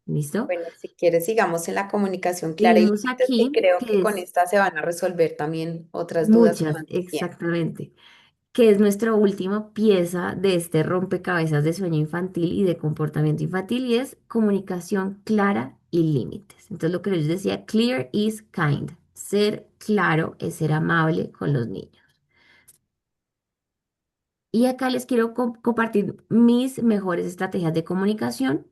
¿Listo? Bueno, si quieres, sigamos en la comunicación clara y Tenemos límites, que aquí creo que que con es esta se van a resolver también otras dudas que muchas, van surgiendo. exactamente, que es nuestra última pieza de este rompecabezas de sueño infantil y de comportamiento infantil y es comunicación clara y límites. Entonces lo que les decía, clear is kind. Ser claro es ser amable con los niños. Y acá les quiero compartir mis mejores estrategias de comunicación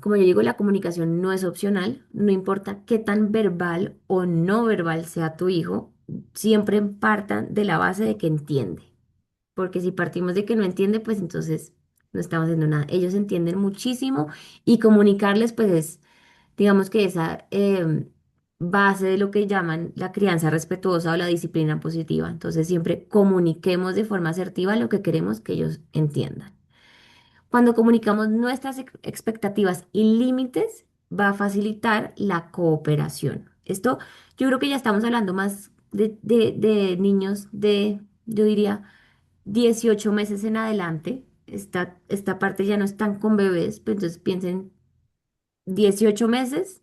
Como yo digo, la comunicación no es opcional, no importa qué tan verbal o no verbal sea tu hijo, siempre partan de la base de que entiende. Porque si partimos de que no entiende, pues entonces no estamos haciendo nada. Ellos entienden muchísimo y comunicarles, pues es, digamos que esa base de lo que llaman la crianza respetuosa o la disciplina positiva. Entonces siempre comuniquemos de forma asertiva lo que queremos que ellos entiendan. Cuando comunicamos nuestras expectativas y límites, va a facilitar la cooperación. Esto yo creo que ya estamos hablando más de niños de, yo diría, 18 meses en adelante. Esta parte ya no es tan con bebés, pero entonces piensen 18 meses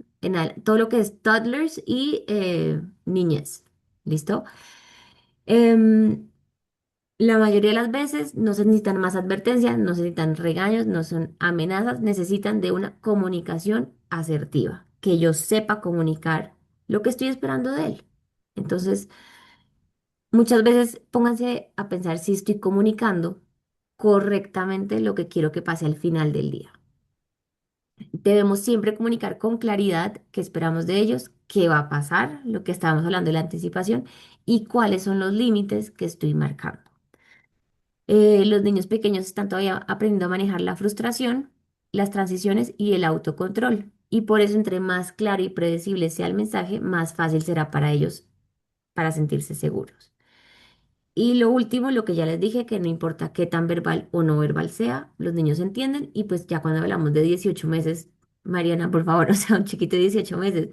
todo lo que es toddlers y niñez. ¿Listo? Em, la mayoría de las veces no se necesitan más advertencias, no se necesitan regaños, no son amenazas, necesitan de una comunicación asertiva, que yo sepa comunicar lo que estoy esperando de él. Entonces, muchas veces pónganse a pensar si estoy comunicando correctamente lo que quiero que pase al final del día. Debemos siempre comunicar con claridad qué esperamos de ellos, qué va a pasar, lo que estábamos hablando de la anticipación y cuáles son los límites que estoy marcando. Los niños pequeños están todavía aprendiendo a manejar la frustración, las transiciones y el autocontrol. Y por eso, entre más claro y predecible sea el mensaje, más fácil será para ellos para sentirse seguros. Y lo último, lo que ya les dije, que no importa qué tan verbal o no verbal sea, los niños entienden. Y pues ya cuando hablamos de 18 meses, Mariana, por favor, o sea, un chiquito de 18 meses,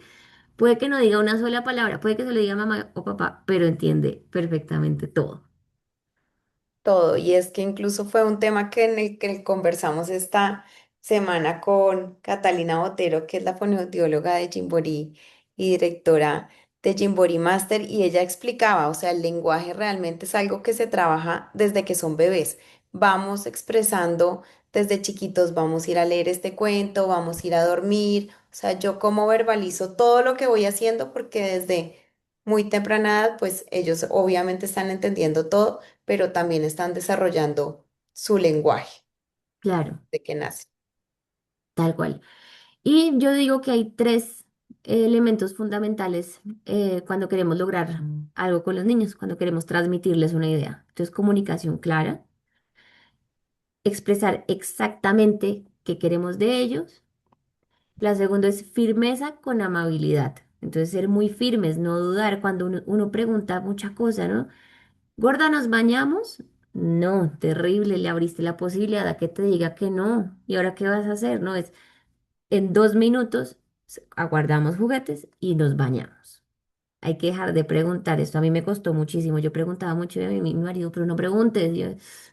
puede que no diga una sola palabra, puede que se lo diga mamá o papá, pero entiende perfectamente todo. Todo. Y es que incluso fue un tema que en el que conversamos esta semana con Catalina Botero, que es la fonoaudióloga de Gymboree y directora de Gymboree Master, y ella explicaba, o sea, el lenguaje realmente es algo que se trabaja desde que son bebés. Vamos expresando desde chiquitos, vamos a ir a leer este cuento, vamos a ir a dormir, o sea, yo como verbalizo todo lo que voy haciendo porque desde muy temprana edad, pues ellos obviamente están entendiendo todo, pero también están desarrollando su lenguaje Claro, de que nacen. tal cual. Y yo digo que hay tres elementos fundamentales cuando queremos lograr algo con los niños, cuando queremos transmitirles una idea. Entonces, comunicación clara, expresar exactamente qué queremos de ellos. La segunda es firmeza con amabilidad. Entonces, ser muy firmes, no dudar cuando uno pregunta mucha cosa, ¿no? Gorda, ¿nos bañamos? No, terrible, le abriste la posibilidad a que te diga que no. ¿Y ahora qué vas a hacer? No, es en 2 minutos aguardamos juguetes y nos bañamos. Hay que dejar de preguntar. Esto a mí me costó muchísimo. Yo preguntaba mucho y a mi marido, pero no preguntes. Yo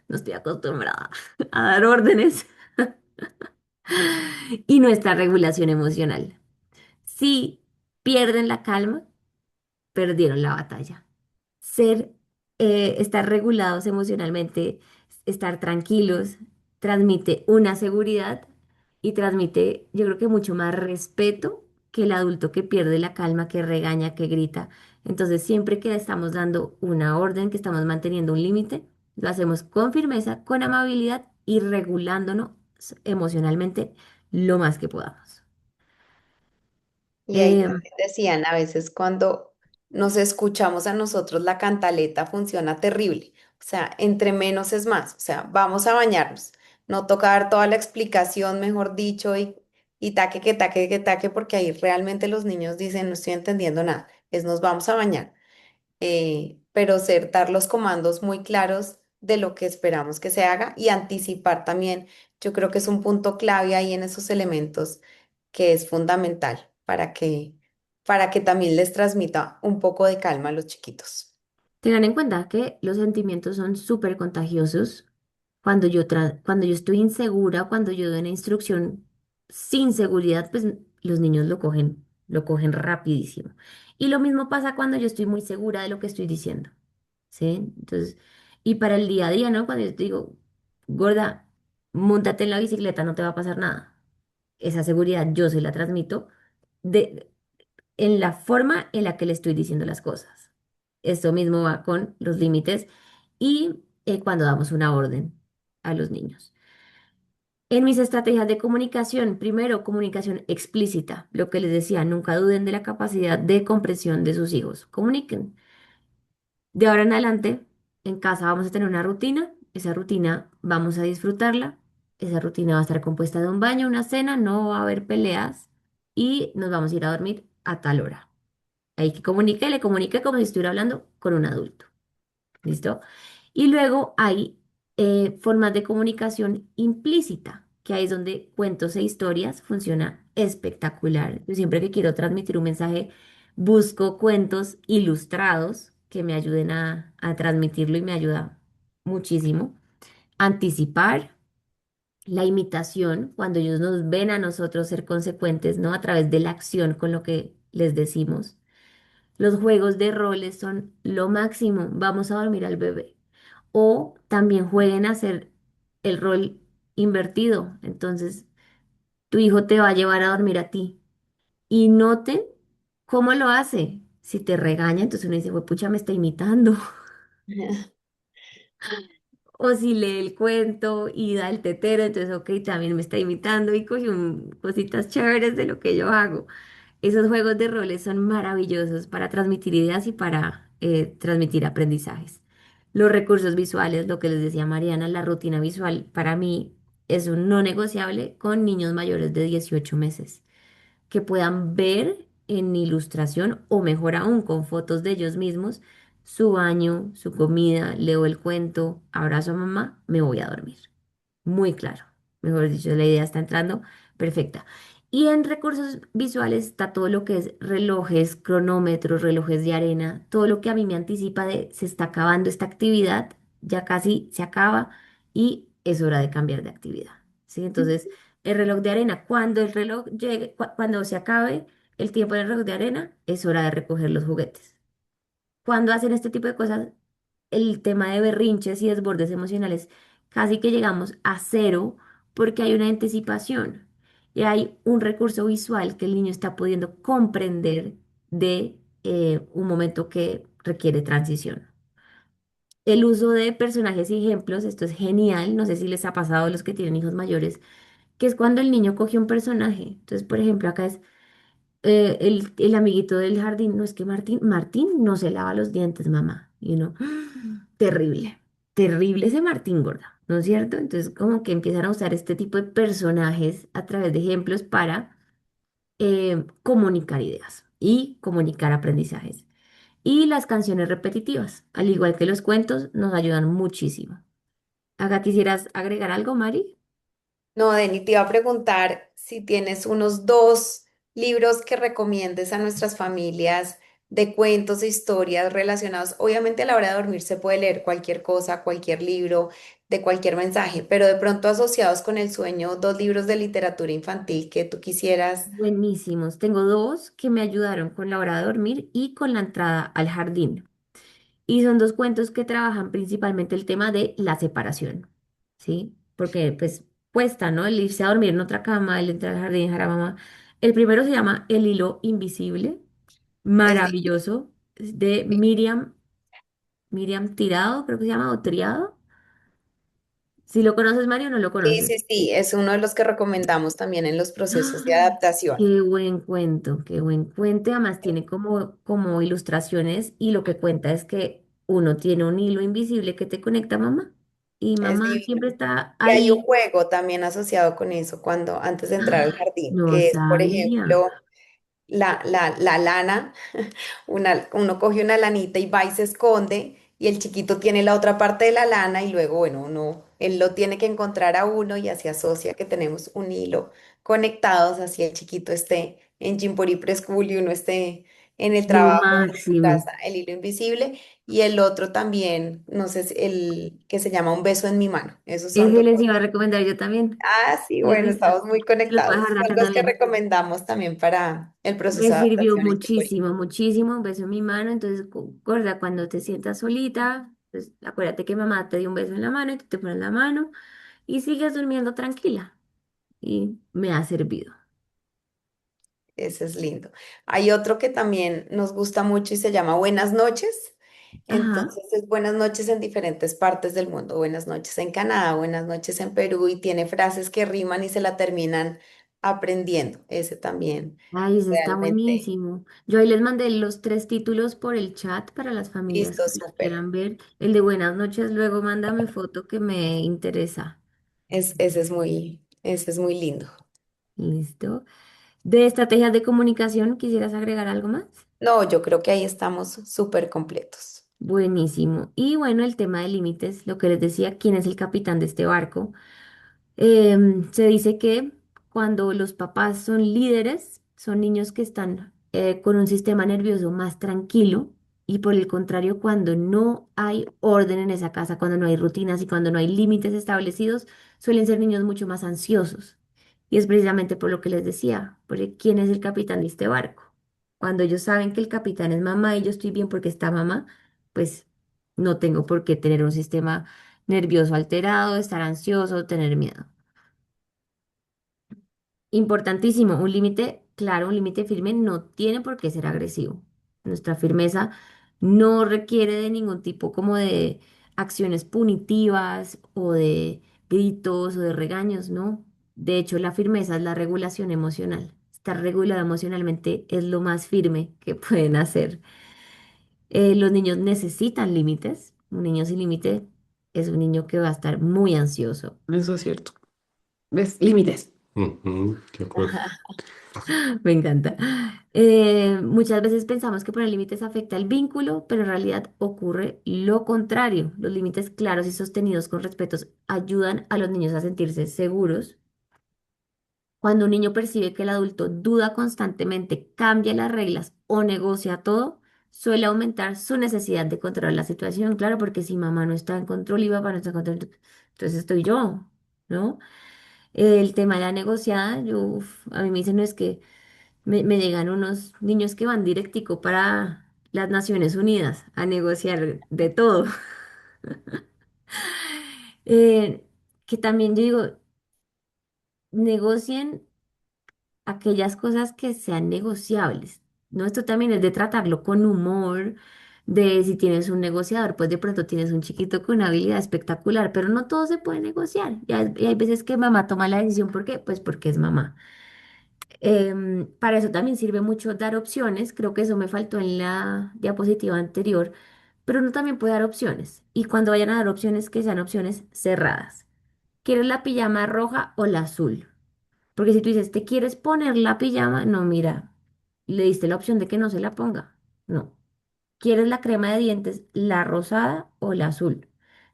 no estoy acostumbrada a dar órdenes. Y nuestra regulación emocional. Si pierden la calma, perdieron la batalla. Ser, estar regulados emocionalmente, estar tranquilos, transmite una seguridad y transmite, yo creo que mucho más respeto que el adulto que pierde la calma, que regaña, que grita. Entonces, siempre que estamos dando una orden, que estamos manteniendo un límite, lo hacemos con firmeza, con amabilidad y regulándonos emocionalmente lo más que podamos. Y ahí Eh, también decían, a veces cuando nos escuchamos a nosotros, la cantaleta funciona terrible. O sea, entre menos es más. O sea, vamos a bañarnos. No toca dar toda la explicación, mejor dicho, y taque, que taque, porque ahí realmente los niños dicen, no estoy entendiendo nada. Es nos vamos a bañar. Pero ser, dar los comandos muy claros de lo que esperamos que se haga y anticipar también, yo creo que es un punto clave ahí en esos elementos que es fundamental para que también les transmita un poco de calma a los chiquitos. Tengan en cuenta que los sentimientos son súper contagiosos. Cuando yo estoy insegura, cuando yo doy una instrucción sin seguridad, pues los niños lo cogen rapidísimo. Y lo mismo pasa cuando yo estoy muy segura de lo que estoy diciendo, ¿sí? Entonces, y para el día a día, ¿no? Cuando yo te digo, gorda, móntate en la bicicleta, no te va a pasar nada. Esa seguridad yo se la transmito de, en la forma en la que le estoy diciendo las cosas. Esto mismo va con los límites y cuando damos una orden a los niños. En mis estrategias de comunicación, primero, comunicación explícita, lo que les decía, nunca duden de la capacidad de comprensión de sus hijos. Comuniquen. De ahora en adelante, en casa vamos a tener una rutina, esa rutina vamos a disfrutarla, esa rutina va a estar compuesta de un baño, una cena, no va a haber peleas y nos vamos a ir a dormir a tal hora. Hay que comunique, le comunique como si estuviera hablando con un adulto. ¿Listo? Y luego hay formas de comunicación implícita, que ahí es donde cuentos e historias funciona espectacular. Yo siempre que quiero transmitir un mensaje, busco cuentos ilustrados que me ayuden a transmitirlo y me ayuda muchísimo. Anticipar la imitación, cuando ellos nos ven a nosotros ser consecuentes, ¿no? A través de la acción con lo que les decimos. Los juegos de roles son lo máximo. Vamos a dormir al bebé. O también jueguen a hacer el rol invertido. Entonces, tu hijo te va a llevar a dormir a ti. Y noten cómo lo hace. Si te regaña, entonces uno dice, pucha, me está imitando. O si lee el cuento y da el tetero, entonces, ok, también me está imitando y coge cositas chéveres de lo que yo hago. Esos juegos de roles son maravillosos para transmitir ideas y para transmitir aprendizajes. Los recursos visuales, lo que les decía Mariana, la rutina visual para mí es un no negociable con niños mayores de 18 meses, que puedan ver en ilustración o mejor aún con fotos de ellos mismos su baño, su comida, leo el cuento, abrazo a mamá, me voy a dormir. Muy claro. Mejor dicho, la idea está entrando perfecta. Y en recursos visuales está todo lo que es relojes, cronómetros, relojes de arena, todo lo que a mí me anticipa de se está acabando esta actividad, ya casi se acaba y es hora de cambiar de actividad. ¿Sí? Entonces, el reloj de arena, cuando el reloj llegue, cuando se acabe el tiempo del reloj de arena, es hora de recoger los juguetes. Cuando hacen este tipo de cosas, el tema de berrinches y desbordes emocionales, casi que llegamos a cero porque hay una anticipación y hay un recurso visual que el niño está pudiendo comprender de un momento que requiere transición. El uso de personajes y ejemplos, esto es genial, no sé si les ha pasado a los que tienen hijos mayores, que es cuando el niño coge un personaje. Entonces, por ejemplo, acá es el amiguito del jardín, no es que Martín no se lava los dientes, mamá. Y uno, terrible, terrible ese Martín gorda, ¿no es cierto? Entonces, como que empiezan a usar este tipo de personajes a través de ejemplos para comunicar ideas y comunicar aprendizajes. Y las canciones repetitivas, al igual que los cuentos, nos ayudan muchísimo. Acá quisieras agregar algo, Mari. No, Deni, te iba a preguntar si tienes unos dos libros que recomiendes a nuestras familias de cuentos e historias relacionados. Obviamente a la hora de dormir se puede leer cualquier cosa, cualquier libro, de cualquier mensaje, pero de pronto asociados con el sueño, dos libros de literatura infantil que tú quisieras. Buenísimos. Tengo dos que me ayudaron con la hora de dormir y con la entrada al jardín. Y son dos cuentos que trabajan principalmente el tema de la separación, ¿sí? Porque pues cuesta, ¿no? El irse a dormir en otra cama, el entrar al jardín, dejar a mamá. El primero se llama El hilo invisible, Es de- maravilloso, es de Miriam Tirado, creo que se llama, o Triado. Si lo conoces, Mario, no lo Sí, conoces. sí, sí, es uno de los que recomendamos también en los procesos de ¡Ah! adaptación. Qué buen cuento, qué buen cuento. Además tiene como ilustraciones y lo que cuenta es que uno tiene un hilo invisible que te conecta a mamá y Es mamá divino. siempre está Y hay un ahí. juego también asociado con eso, cuando antes de entrar al ¡Ah! jardín, No que es, por sabía. ejemplo, la lana, uno coge una lanita y va y se esconde, y el chiquito tiene la otra parte de la lana, y luego, bueno, él lo tiene que encontrar a uno y así asocia que tenemos un hilo conectados, así el chiquito esté en Gymboree Preschool y uno esté en el Lo trabajo, en su máximo. casa, el hilo invisible, y el otro también, no sé, el que se llama Un beso en mi mano. Esos son Ese dos. les iba a recomendar yo también. Ah, sí, Ese bueno, estamos está. muy Se los voy a conectados. dejar Son acá los que también. recomendamos también para el proceso Me de sirvió adaptación en Gymboree. muchísimo, muchísimo. Un beso en mi mano. Entonces, gorda, cuando te sientas solita, pues acuérdate que mamá te dio un beso en la mano y tú te pones la mano y sigues durmiendo tranquila. Y me ha servido. Ese es lindo. Hay otro que también nos gusta mucho y se llama Buenas noches. Ajá. Entonces es buenas noches en diferentes partes del mundo, buenas noches en Canadá, buenas noches en Perú y tiene frases que riman y se la terminan aprendiendo. Ese también Ay, ese está realmente buenísimo. Yo ahí les mandé los tres títulos por el chat para las familias listo, que los súper. quieran ver. El de buenas noches, luego mándame foto que me interesa. Ese es muy lindo. Listo. De estrategias de comunicación, ¿quisieras agregar algo más? No, yo creo que ahí estamos súper completos. Buenísimo. Y bueno, el tema de límites, lo que les decía, ¿quién es el capitán de este barco? Se dice que cuando los papás son líderes, son niños que están con un sistema nervioso más tranquilo y por el contrario, cuando no hay orden en esa casa, cuando no hay rutinas y cuando no hay límites establecidos, suelen ser niños mucho más ansiosos. Y es precisamente por lo que les decía, porque ¿quién es el capitán de este barco? Cuando ellos saben que el capitán es mamá y yo estoy bien porque está mamá, pues no tengo por qué tener un sistema nervioso alterado, estar ansioso, tener miedo. Importantísimo, un límite claro, un límite firme no tiene por qué ser agresivo. Nuestra firmeza no requiere de ningún tipo como de acciones punitivas o de gritos o de regaños, ¿no? De hecho, la firmeza es la regulación emocional. Estar regulado emocionalmente es lo más firme que pueden hacer. Los niños necesitan límites. Un niño sin límite es un niño que va a estar muy ansioso. Eso es cierto. ¿Ves? Límites. Ujú, de acuerdo. Me encanta. Muchas veces pensamos que poner límites afecta el vínculo, pero en realidad ocurre lo contrario. Los límites claros y sostenidos con respetos ayudan a los niños a sentirse seguros. Cuando un niño percibe que el adulto duda constantemente, cambia las reglas o negocia todo, suele aumentar su necesidad de controlar la situación. Claro, porque si mamá no está en control y papá no está en control, entonces estoy yo, ¿no? El tema de la negociada, a mí me dicen, no es que me llegan unos niños que van directico para las Naciones Unidas a negociar de todo. Eh, que también yo digo, negocien aquellas cosas que sean negociables, ¿no? Esto también es de tratarlo con humor, de si tienes un negociador, pues de pronto tienes un chiquito con una habilidad espectacular, pero no todo se puede negociar. Y hay veces que mamá toma la decisión, ¿por qué? Pues porque es mamá. Para eso también sirve mucho dar opciones, creo que eso me faltó en la diapositiva anterior, pero uno también puede dar opciones. Y cuando vayan a dar opciones, que sean opciones cerradas. ¿Quieres la pijama roja o la azul? Porque si tú dices, ¿te quieres poner la pijama? No, mira, le diste la opción de que no se la ponga. No. ¿Quieres la crema de dientes, la rosada o la azul?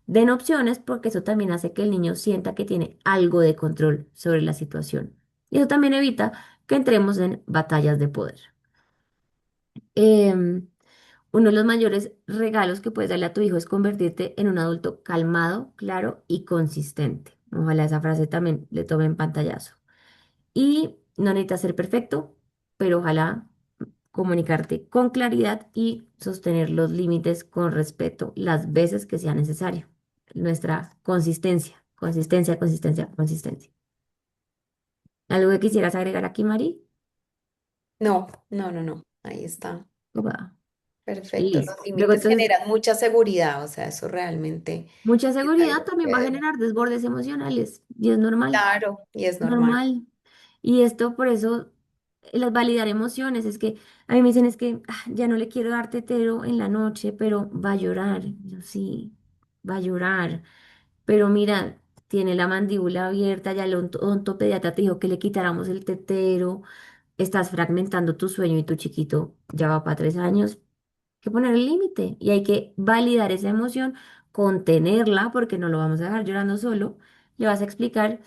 Den opciones porque eso también hace que el niño sienta que tiene algo de control sobre la situación. Y eso también evita que entremos en batallas de poder. Em, Uno de los mayores regalos que puedes darle a tu hijo es convertirte en un adulto calmado, claro y consistente. Ojalá esa frase también le tome en pantallazo. Y no necesitas ser perfecto, pero ojalá comunicarte con claridad y sostener los límites con respeto las veces que sea necesario. Nuestra consistencia, consistencia, consistencia, consistencia. ¿Algo que quisieras agregar aquí, Mari? No, no, no, no. Ahí está. Va. Perfecto. Los Listo. Luego límites entonces, generan mucha seguridad, o sea, eso realmente mucha es seguridad algo también va a que, generar desbordes emocionales y es normal. claro, y es normal. Normal. Y esto por eso, las validar emociones, es que a mí me dicen es que ya no le quiero dar tetero en la noche, pero va a llorar. Yo sí, va a llorar. Pero mira, tiene la mandíbula abierta, ya el odontopediatra te dijo que le quitáramos el tetero, estás fragmentando tu sueño y tu chiquito ya va para 3 años. Hay que poner el límite y hay que validar esa emoción, contenerla, porque no lo vamos a dejar llorando solo. Le vas a explicar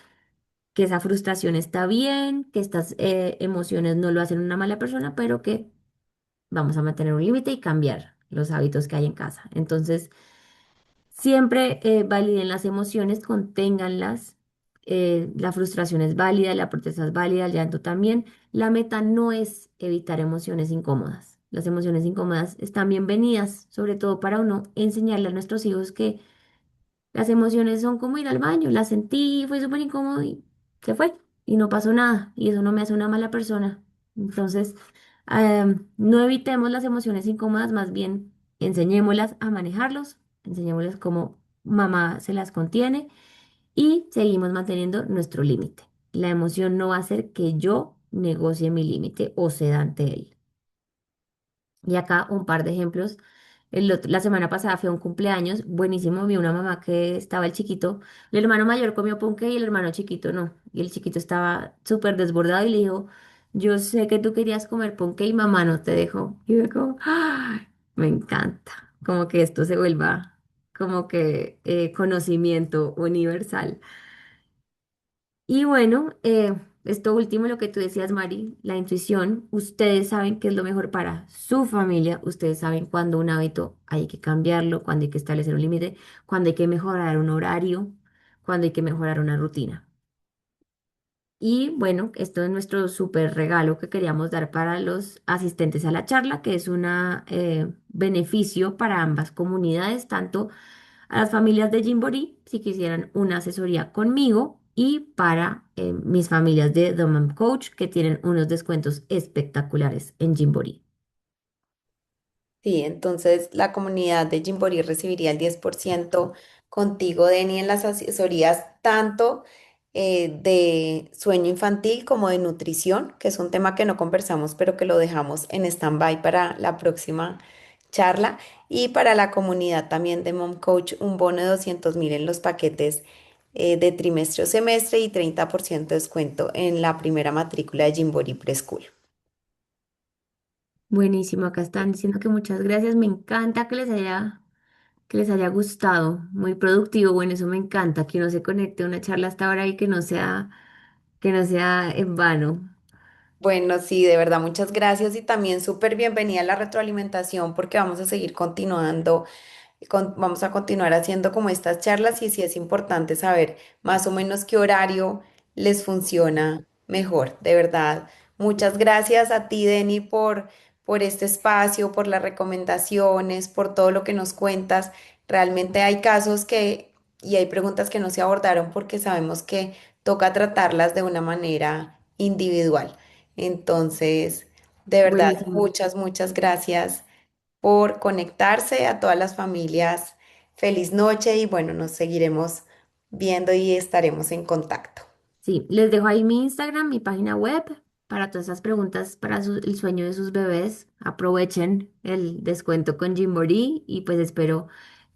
que esa frustración está bien, que estas emociones no lo hacen una mala persona, pero que vamos a mantener un límite y cambiar los hábitos que hay en casa. Entonces, siempre validen las emociones, conténganlas. La frustración es válida, la protesta es válida, el llanto también. La meta no es evitar emociones incómodas. Las emociones incómodas están bienvenidas, sobre todo para uno enseñarle a nuestros hijos que las emociones son como ir al baño, las sentí, fue súper incómodo y se fue y no pasó nada y eso no me hace una mala persona. Entonces, no evitemos las emociones incómodas, más bien enseñémoslas a manejarlos, enseñémoslas cómo mamá se las contiene y seguimos manteniendo nuestro límite. La emoción no va a hacer que yo negocie mi límite o ceda ante él. Y acá un par de ejemplos. La semana pasada fue un cumpleaños buenísimo. Vi una mamá que estaba el chiquito. El hermano mayor comió ponqué y el hermano chiquito no. Y el chiquito estaba súper desbordado y le dijo, yo sé que tú querías comer ponqué y mamá no te dejó. Y yo como, "Ay, me encanta. Como que esto se vuelva como que conocimiento universal. Y bueno, esto último, lo que tú decías, Mari, la intuición, ustedes saben qué es lo mejor para su familia, ustedes saben cuándo un hábito hay que cambiarlo, cuándo hay que establecer un límite, cuándo hay que mejorar un horario, cuándo hay que mejorar una rutina. Y bueno, esto es nuestro súper regalo que queríamos dar para los asistentes a la charla, que es un beneficio para ambas comunidades, tanto a las familias de Gymboree, si quisieran una asesoría conmigo, y para mis familias de The Mom Coach, que tienen unos descuentos espectaculares en Gymboree. Sí, entonces la comunidad de Gymboree recibiría el 10% contigo, Denny, en las asesorías tanto de sueño infantil como de nutrición, que es un tema que no conversamos, pero que lo dejamos en stand-by para la próxima charla. Y para la comunidad también de Mom Coach, un bono de 200.000 en los paquetes de trimestre o semestre y 30% de descuento en la primera matrícula de Gymboree Preschool. Buenísimo, acá están diciendo que muchas gracias, me encanta que les haya gustado, muy productivo, bueno, eso me encanta, que uno se conecte a una charla hasta ahora y que no sea en vano. Bueno, sí, de verdad, muchas gracias y también súper bienvenida a la retroalimentación porque vamos a seguir continuando, vamos a continuar haciendo como estas charlas y sí es importante saber más o menos qué horario les funciona mejor, de verdad. Muchas gracias a ti, Denny, por este espacio, por las recomendaciones, por todo lo que nos cuentas. Realmente hay casos y hay preguntas que no se abordaron porque sabemos que toca tratarlas de una manera individual. Entonces, de verdad, Buenísimo. muchas gracias por conectarse a todas las familias. Feliz noche y bueno, nos seguiremos viendo y estaremos en contacto. Sí, les dejo ahí mi Instagram, mi página web para todas esas preguntas para el sueño de sus bebés. Aprovechen el descuento con Gymboree y pues espero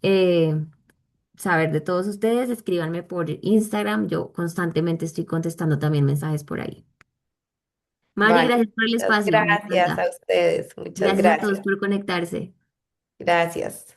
eh, saber de todos ustedes. Escríbanme por Instagram. Yo constantemente estoy contestando también mensajes por ahí. Mari, Vale, gracias por el muchas espacio. Me gracias a encanta. ustedes, muchas Gracias a todos gracias. por conectarse. Gracias.